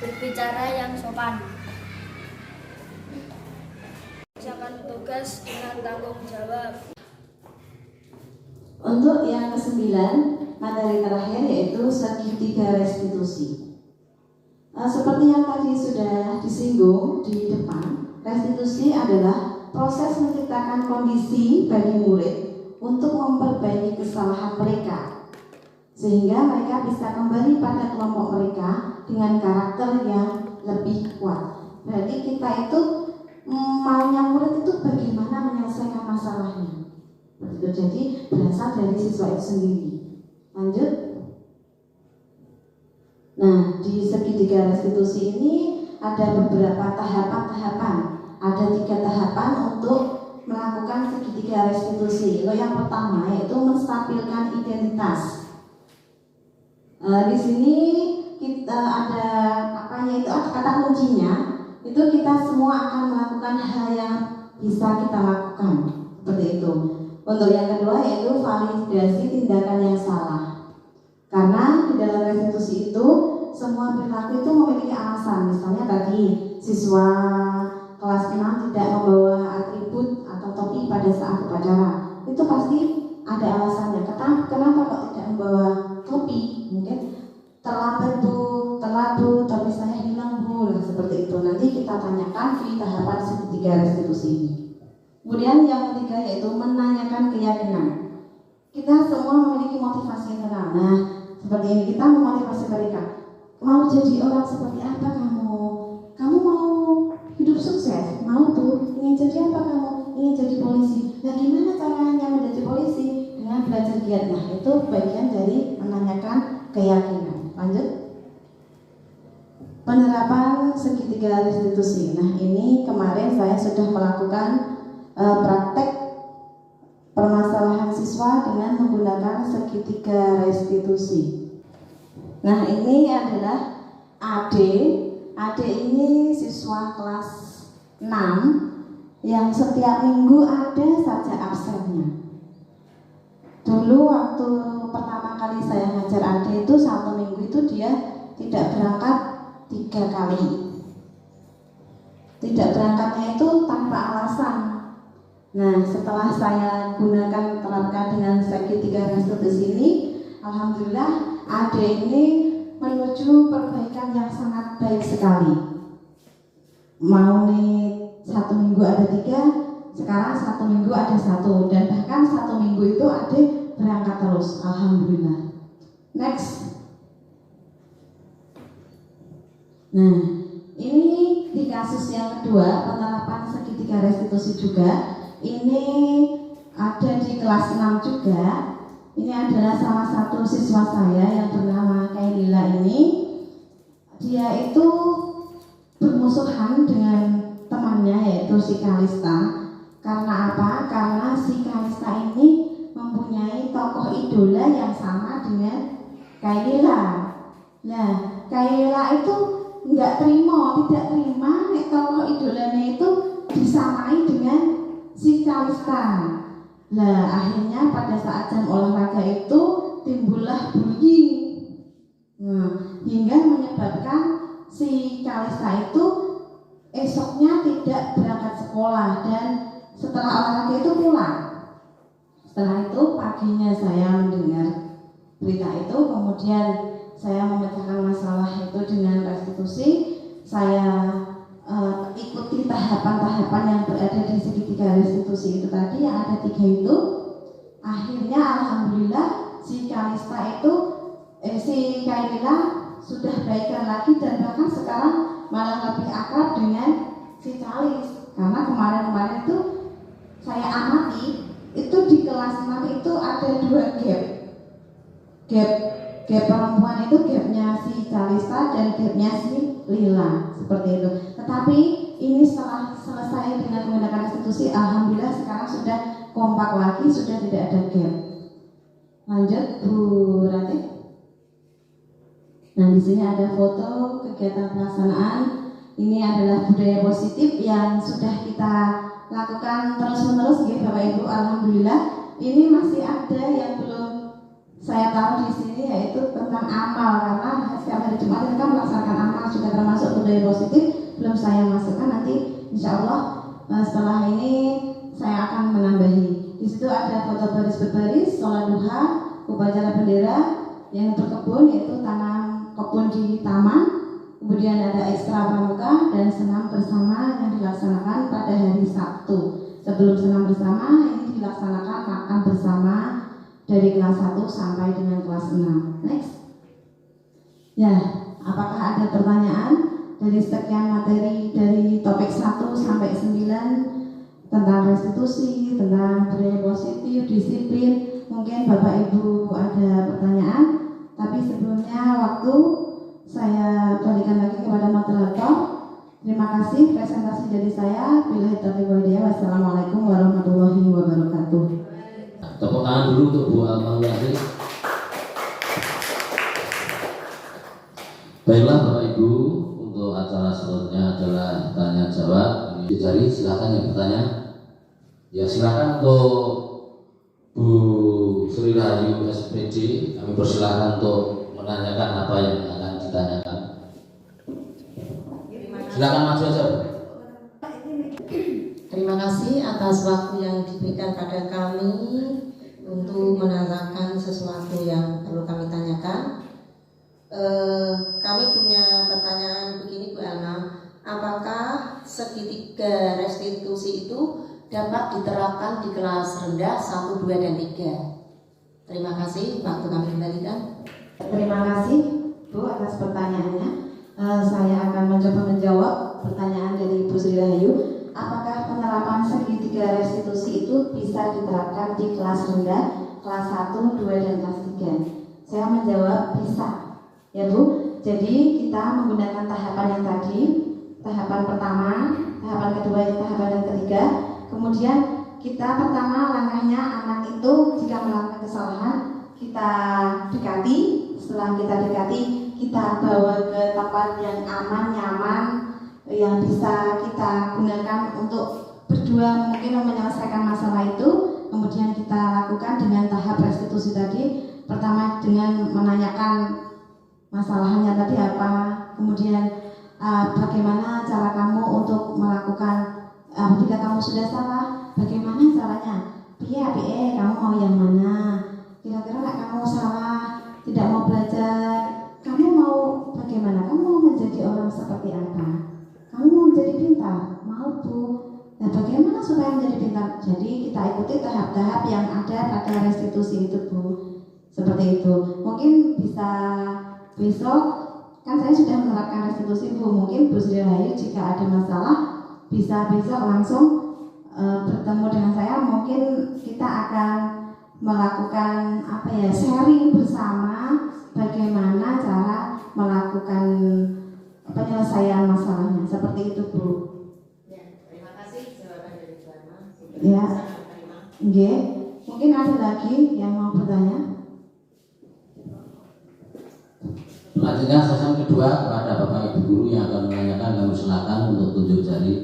Berbicara yang sopan. Kerjakan tugas dengan tanggung jawab. Untuk yang ke-9, materi terakhir yaitu segitiga restitusi. Seperti yang tadi sudah disinggung di depan, restitusi adalah proses menciptakan kondisi bagi murid untuk memperbaiki kesalahan mereka, sehingga mereka bisa kembali pada kelompok mereka dengan karakter yang lebih kuat. Berarti kita itu maunya murid itu bagaimana menyelesaikan masalahnya. Jadi berasal dari siswa itu sendiri. Lanjut. Nah, di segitiga restitusi ini ada beberapa tahapan-tahapan. Ada 3 tahapan untuk melakukan segitiga restitusi. Yang pertama yaitu menstabilkan identitas. Di sini kita ada apanya itu, kata kuncinya itu kita semua akan melakukan hal yang bisa kita lakukan, seperti itu. Untuk yang kedua yaitu validasi tindakan yang salah. Karena di dalam restitusi itu semua perilaku itu memiliki alasan. Misalnya tadi siswa kelas 6 tidak membawa atribut atau topi pada saat upacara. Itu pasti ada alasannya. Kenapa kok tidak membawa topi? Mungkin terlambat bu, topi saya hilang bu. Nah, seperti itu. Nanti kita tanyakan di tahapan segitiga restitusi ini. Kemudian yang ketiga yaitu menanyakan keyakinan. Kita semua memiliki motivasi internal. Nah, seperti ini kita memotivasi mereka. Mau jadi orang seperti apa kamu? Kamu mau hidup sukses? Mau tuh. Ingin jadi apa kamu? Ingin jadi polisi. Nah, gimana caranya menjadi polisi? Dengan belajar giat. Nah, itu bagian dari menanyakan keyakinan. Lanjut. Penerapan segitiga restitusi. Nah, ini kemarin saya sudah melakukan praktek permasalahan siswa dengan menggunakan segitiga restitusi. Nah, ini adalah Ade ini siswa kelas 6 yang setiap minggu ada saja absennya. Dulu waktu pertama kali saya ngajar Ade itu 1 minggu itu dia tidak berangkat 3 kali. Tidak berangkatnya itu tanpa alasan. Nah, setelah saya gunakan terapkan dengan segitiga restitusi ini, alhamdulillah Ade ini menuju perbaikan yang sangat baik sekali. Mau nih 1 minggu ada 3, sekarang 1 minggu ada 1, dan bahkan 1 minggu itu Ade berangkat terus, alhamdulillah. Next. Nah, ini di kasus yang kedua penerapan segitiga restitusi juga. Ini ada di kelas 6 juga. Ini adalah salah satu siswa saya yang bernama Kailila ini. Dia itu bermusuhan dengan temannya yaitu si Kalista. Karena apa? Karena si Kalista ini mempunyai tokoh idola yang sama dengan Kailila. Nah, Kailila itu tidak terima tokoh idolanya itu disamai dengan si Kalista. Nah, akhirnya pada saat jam olahraga itu timbullah bullying. Nah, hingga menyebabkan si Kalista itu esoknya tidak berangkat sekolah dan setelah olahraga itu pulang. Setelah itu paginya saya mendengar berita itu, kemudian saya memecahkan masalah itu dengan restitusi. Saya ikuti tahapan-tahapan yang berada di segitiga restitusi itu tadi yang ada 3 itu. Akhirnya alhamdulillah si Kalista itu si Kailila sudah baikan lagi dan bahkan sekarang malah lebih akrab dengan si Kalis. Karena kemarin-kemarin itu saya amati itu di kelas 6 itu ada 2 gap perempuan itu gapnya si Kalista dan gapnya si Lila, seperti itu. Tetapi ini setelah selesai dengan menggunakan restitusi, alhamdulillah sekarang sudah kompak lagi, sudah tidak ada gap. Lanjut Bu Ratih. Nah, di sini ada foto kegiatan pelaksanaan. Ini adalah budaya positif yang sudah kita lakukan terus-menerus, ya Bapak Ibu. Alhamdulillah. Ini masih ada yang belum saya taruh di sini, yaitu tentang amal, karena setiap hari Jumat kita melaksanakan amal juga termasuk budaya positif. Belum saya masukkan, nanti insya Allah setelah ini saya akan menambahi. Di situ ada foto baris berbaris, sholat duha, upacara bendera yang berkebun, yaitu tanam kebun di taman. Kemudian ada ekstra pramuka dan senam bersama yang dilaksanakan pada hari Sabtu. Sebelum senam bersama ini dilaksanakan makan bersama dari kelas 1 sampai dengan kelas 6. Next. Ya, apakah ada pertanyaan dari sekian materi dari topik 1 sampai 9 tentang restitusi, tentang budaya positif, disiplin? Mungkin Bapak Ibu ada pertanyaan, tapi sebelumnya waktu saya berikan lagi kepada moderator. Terima kasih presentasi dari saya. Billahi taufiq wal hidayah. Wassalamualaikum warahmatullahi wabarakatuh. Tepuk tangan dulu untuk Bu Almawiati. Baiklah Bapak Ibu, untuk acara selanjutnya adalah tanya jawab. Ini jari, silakan yang bertanya. Ya silakan untuk Bu Sri Rahayu SPD, kami persilakan untuk menanyakan apa yang akan ditanyakan. Silakan maju aja. Terima kasih atas waktu yang diberikan pada kami untuk menanyakan sesuatu yang perlu kami tanyakan. Kami punya pertanyaan begini Bu Elma, apakah segitiga restitusi itu dapat diterapkan di kelas rendah 1, 2, dan 3? Terima kasih, waktu kami kembalikan. Terima kasih Bu atas pertanyaannya. Saya akan mencoba menjawab pertanyaan dari Ibu Sri Rahayu. Apakah penerapan segitiga restitusi itu bisa diterapkan di kelas rendah, kelas 1, 2, dan kelas 3? Saya menjawab bisa, ya Bu. Jadi kita menggunakan tahapan yang tadi, tahapan pertama, tahapan kedua, tahapan yang ketiga. Kemudian kita pertama langkahnya anak itu jika melakukan kesalahan kita dekati. Setelah kita dekati, kita bawa ke tempat yang aman, nyaman, yang bisa kita gunakan untuk berdua mungkin menyelesaikan masalah itu. Kemudian kita lakukan dengan tahap restitusi tadi. Pertama dengan menanyakan masalahnya tadi apa, kemudian bagaimana cara kamu untuk melakukan, jika kamu sudah salah, bagaimana caranya? Piye, kamu mau yang mana? Kira-kira kamu salah, tidak mau belajar, kamu mau bagaimana? Kamu mau menjadi orang seperti apa? Kamu mau menjadi pintar? Mau Bu? Nah, bagaimana supaya menjadi pintar? Jadi kita ikuti tahap-tahap yang ada pada restitusi itu Bu. Seperti itu. Mungkin bisa besok, kan saya sudah menerapkan restitusi Bu. Mungkin Bu Sri Rahayu jika ada masalah bisa besok langsung bertemu dengan saya. Mungkin kita akan melakukan sharing bersama bagaimana cara melakukan penyelesaian masalahnya. Seperti itu Bu. Ya, terima kasih jawaban dari Bu Elma. Ya. Oke. Mungkin ada lagi yang mau bertanya? Selanjutnya sesi kedua kepada Bapak Ibu guru yang akan menanyakan, kami silakan untuk tunjuk jari.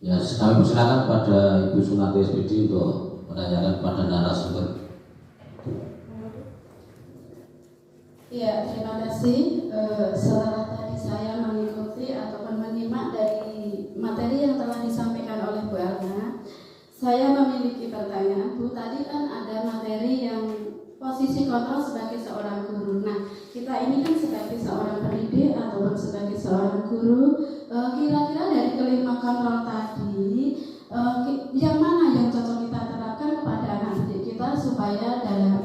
Ya, kami persilakan kepada Ibu Sunati SPD untuk menanyakan kepada narasumber. Ya, terima kasih. Setelah tadi saya mengikuti ataupun menyimak dari materi yang telah disampaikan oleh Bu Elma, saya memiliki pertanyaan Bu. Tadi kan ada materi yang posisi kontrol sebagai seorang guru. Nah, kita ini kan sebagai seorang pendidik ataupun sebagai seorang guru, kira-kira dari kelima kontrol tadi, yang mana yang cocok kita terapkan kepada anak didik kita supaya dalam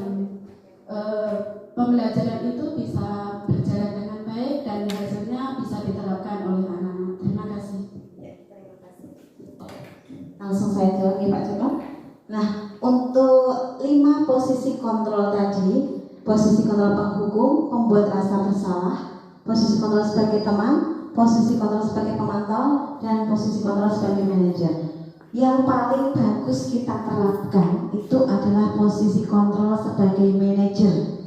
pembelajaran itu bisa berjalan dengan baik dan hasilnya bisa diterapkan oleh anak-anak. Terima kasih. Langsung saya jawab ya Pak Joko. Nah, untuk 5 posisi kontrol tadi, posisi kontrol penghukum, pembuat rasa bersalah, posisi kontrol sebagai teman, posisi kontrol sebagai pemantau, dan posisi kontrol sebagai manajer. Yang paling bagus kita terapkan itu adalah posisi kontrol sebagai manajer.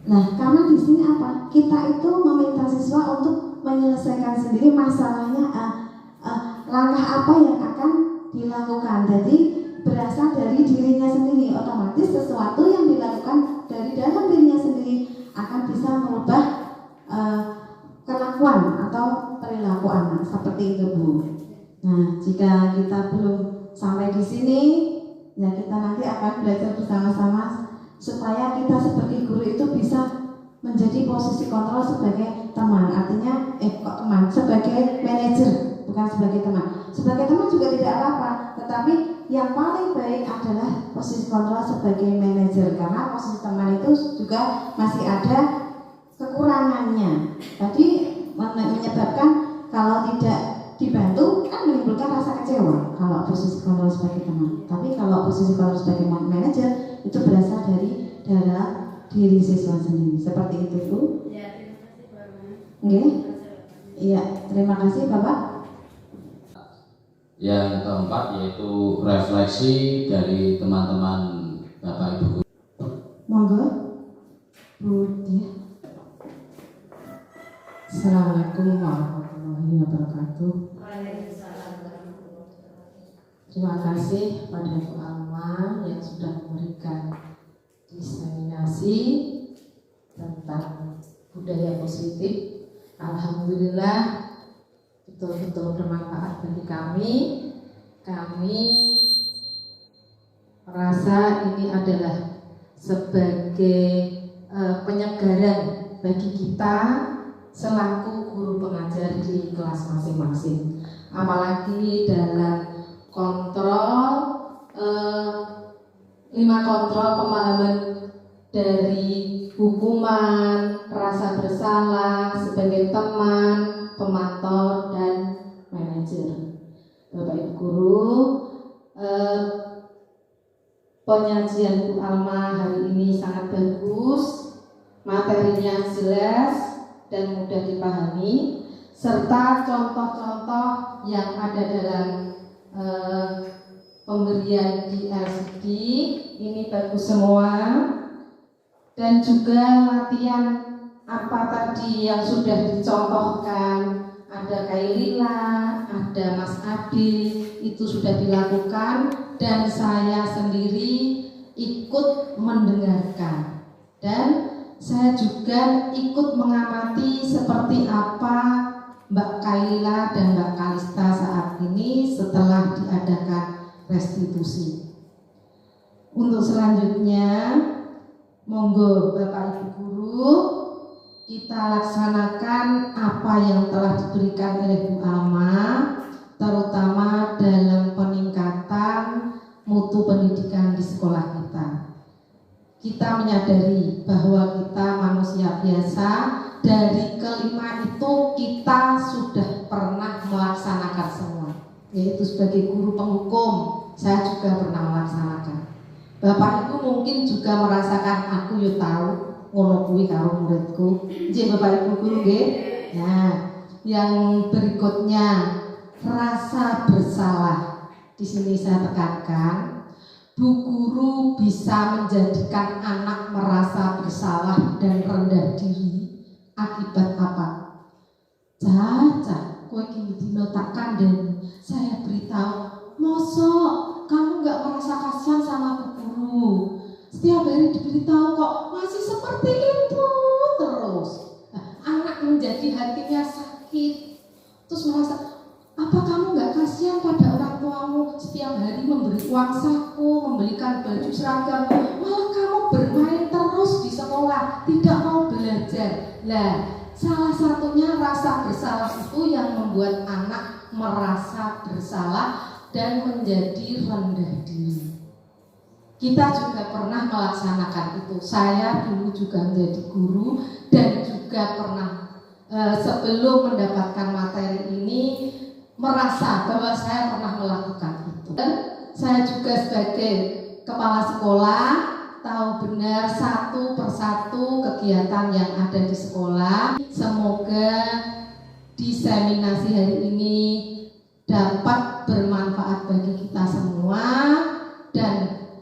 Nah, karena di sini apa? Kita itu meminta siswa untuk menyelesaikan sendiri masalahnya, langkah apa yang akan dilakukan. Jadi berasal dari dirinya sendiri, otomatis sesuatu yang dilakukan dari dalam dirinya sendiri akan bisa merubah kelakuan atau perilaku anak, seperti itu Bu. Nah, jika kita belum sampai di sini, ya kita nanti akan belajar bersama-sama supaya kita sebagai guru itu bisa menjadi posisi kontrol sebagai teman. Artinya, sebagai manajer, bukan sebagai teman. Sebagai teman juga tidak apa-apa, tetapi yang paling baik adalah posisi kontrol sebagai manajer, karena posisi teman itu juga masih ada kekurangannya. Tadi menyebabkan kalau tidak dibantu kan menimbulkan rasa kecewa kalau posisi kontrol sebagai teman. Tapi kalau posisi kontrol sebagai manajer itu berasal dari dalam diri siswa sendiri. Seperti itu Bu. Ya, terima kasih Bapak. Nggih. Iya, terima kasih Bapak. Yang keempat yaitu refleksi dari teman-teman Bapak Ibu. Monggo Bu Dia. Assalamualaikum warahmatullahi wabarakatuh. Terima kasih pada Bu Alma yang sudah memberikan diseminasi tentang budaya positif. Alhamdulillah betul-betul bermanfaat bagi kami. Kami merasa ini adalah sebagai penyegaran bagi kita selaku guru pengajar di kelas masing-masing. Apalagi dalam kontrol 5 kontrol pemahaman dari hukuman, rasa bersalah sebagai teman, pemantau, dan manajer. Bapak Ibu guru, penyajian Bu Alma hari ini sangat bagus, materinya jelas dan mudah dipahami, serta contoh-contoh yang ada dalam pemberian di LCD ini bagus semua, dan juga latihan apa tadi yang sudah dicontohkan, ada Kailila, ada Mas Adi, itu sudah dilakukan dan saya sendiri ikut mendengarkan, dan saya juga ikut mengamati seperti apa Mbak Kaila dan Mbak Kalista saat ini setelah diadakan restitusi. Untuk selanjutnya, monggo Bapak Ibu guru, kita laksanakan apa yang telah diberikan oleh Bu Alma, terutama dalam peningkatan mutu pendidikan di sekolah kita. Kita menyadari bahwa kita manusia biasa, dari kelima itu kita sudah pernah melaksanakan semua, yaitu sebagai guru penghukum saya juga pernah melaksanakan. Bapak Ibu mungkin juga merasakan aku yo tahu ngono kuwi karo muridku. Nggih Bapak Ibu guru nggih. Nah, yang berikutnya rasa bersalah. Di sini saya tekankan, Bu guru bisa menjadikan anak merasa bersalah dan rendah diri akibat apa? Caca, kowe iki dino tak kandhani. Saya beritahu, mosok kamu nggak merasa kasihan sama Bu guru? Setiap hari diberitahu kok masih seperti itu terus. Nah, anak menjadi hatinya sakit, terus merasa, apa kamu nggak kasihan pada orang tuamu setiap hari memberi uang saku, membelikan baju seragam, malah kamu bermain terus di sekolah, tidak mau belajar. Lah, salah satunya rasa bersalah itu yang membuat anak merasa bersalah dan menjadi rendah diri. Kita juga pernah melaksanakan itu. Saya dulu juga menjadi guru dan juga pernah sebelum mendapatkan materi ini merasa bahwa saya pernah melakukan itu. Dan saya juga sebagai kepala sekolah tahu benar satu persatu kegiatan yang ada di sekolah. Semoga diseminasi hari ini dapat bermanfaat bagi kita semua dan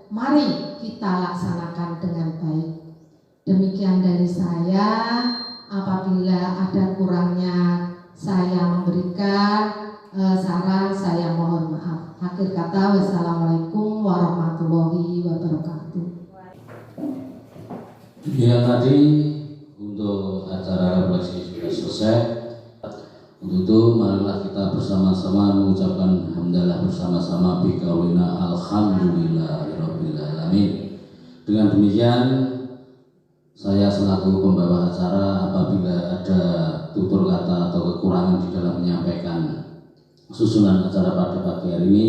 mari kita laksanakan dengan baik. Demikian dari saya. Apabila ada kurangnya saya memberikan saran, saya mohon maaf. Akhir kata, wassalamualaikum warahmatullahi wabarakatuh. Ya, tadi untuk acara refleksi sudah selesai. Untuk itu marilah kita bersama-sama mengucapkan hamdalah bersama-sama biqaulina alhamdulillahirabbil alamin. Dengan demikian saya selaku pembawa acara, apabila ada tutur kata atau kekurangan di dalam menyampaikan susunan acara pada pagi hari ini,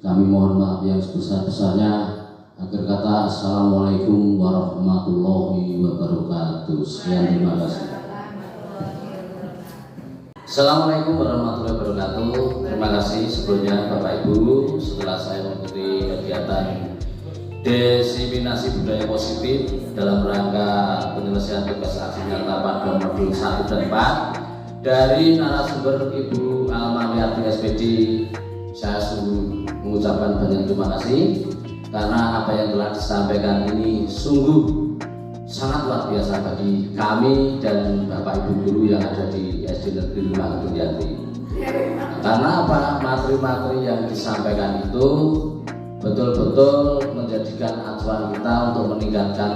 kami mohon maaf yang sebesar-besarnya. Akhir kata, assalamualaikum warahmatullahi wabarakatuh. Sekian, terima kasih. Assalamualaikum warahmatullahi wabarakatuh. Terima kasih sebelumnya Bapak Ibu. Setelah saya mengikuti kegiatan diseminasi budaya positif dalam rangka penyelesaian tugas aksi nyata pada modul 1 dan 4 dari narasumber Ibu Alma Wiarti SPD, saya sungguh mengucapkan banyak terima kasih karena apa yang telah disampaikan ini sungguh sangat luar biasa bagi kami dan Bapak Ibu guru yang ada di SD Negeri 5 Kedung-Yanti. Karena apa? Materi-materi yang disampaikan itu betul-betul menjadikan acuan kita untuk meningkatkan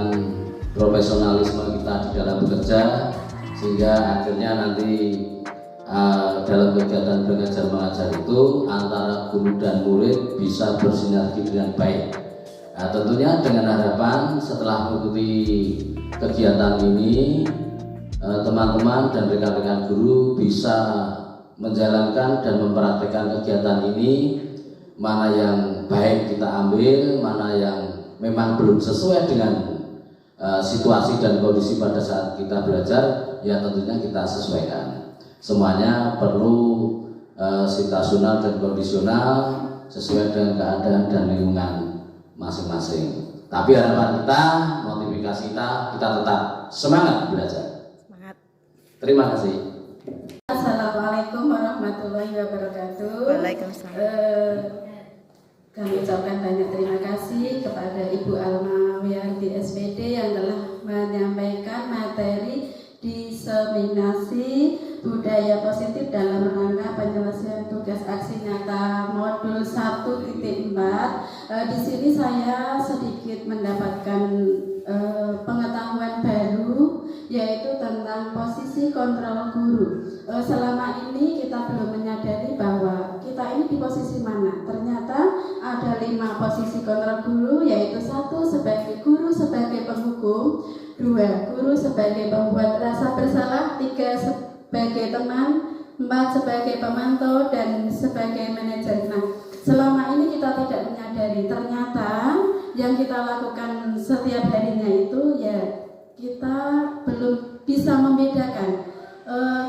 profesionalisme kita di dalam bekerja, sehingga akhirnya nanti dalam kegiatan belajar mengajar itu antara guru dan murid bisa bersinergi dengan baik. Nah, tentunya dengan harapan setelah mengikuti kegiatan ini teman-teman dan rekan-rekan guru bisa menjalankan dan mempraktikkan kegiatan ini, mana yang baik kita ambil, mana yang memang belum sesuai dengan situasi dan kondisi pada saat kita belajar, ya tentunya kita sesuaikan. Semuanya perlu situasional dan kondisional sesuai dengan keadaan dan lingkungan masing-masing. Tapi harapan kita, motivasi kita tetap semangat belajar. Semangat. Terima kasih. Assalamualaikum warahmatullahi wabarakatuh. Waalaikumsalam. Kami ucapkan banyak terima kasih kepada Ibu Alma Wiarti SPD yang telah menyampaikan materi diseminasi budaya positif dalam rangka penyelesaian tugas aksi nyata modul 1.4. Di sini saya sedikit mendapatkan pengetahuan baru, yaitu tentang posisi kontrol guru. Selama ini kita belum menyadari bahwa kita ini di posisi mana. Ternyata ada 5 posisi kontrol guru, yaitu 1 sebagai guru sebagai penghukum, 2 guru sebagai pembuat rasa bersalah, 3 sebagai teman, 4 sebagai pemantau, dan sebagai manajer. Nah, selama ini kita tidak menyadari ternyata yang kita lakukan setiap harinya itu ya kita belum bisa membedakan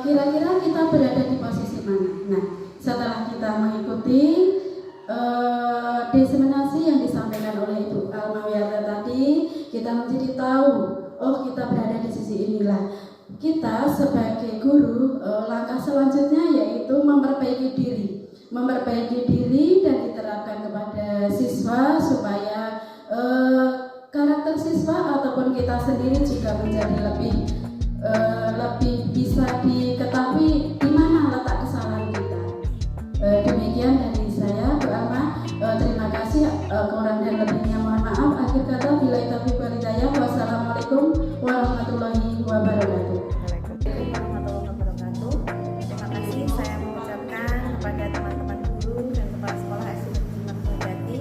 kira-kira kita berada di posisi mana. Nah, setelah kita mengikuti diseminasi yang disampaikan oleh Ibu Alma Wiarti tadi, kita menjadi tahu, oh kita berada di sisi inilah. Kita sebagai guru, langkah selanjutnya yaitu memperbaiki diri dan diterapkan kepada siswa supaya karakter siswa ataupun kita sendiri juga menjadi lebih bisa diketahui di mana letak kesalahan kita. Demikian dari saya, Bu Alma. Terima kasih. Kurang dan lebihnya mohon maaf. Akhir kata, billahi taufiq wal hidayah. Wassalamualaikum warahmatullahi wabarakatuh. Terima kasih saya mengucapkan kepada teman-teman guru dan kepala sekolah SD Negeri 5 Kedung-Yanti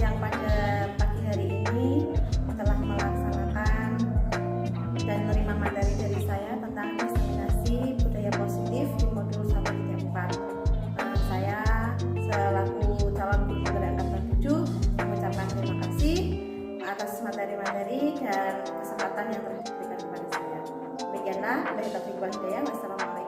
yang pada pagi hari ini telah melaksanakan dan menerima materi dari saya tentang diseminasi budaya positif di modul 1.4. Saya selaku calon guru penggerak angkatan 7 mengucapkan terima kasih atas materi-materi dan kesempatan yang telah diberikan kepada saya. Demikianlah, dari Taufik wal Hidayah. Wassalamualaikum.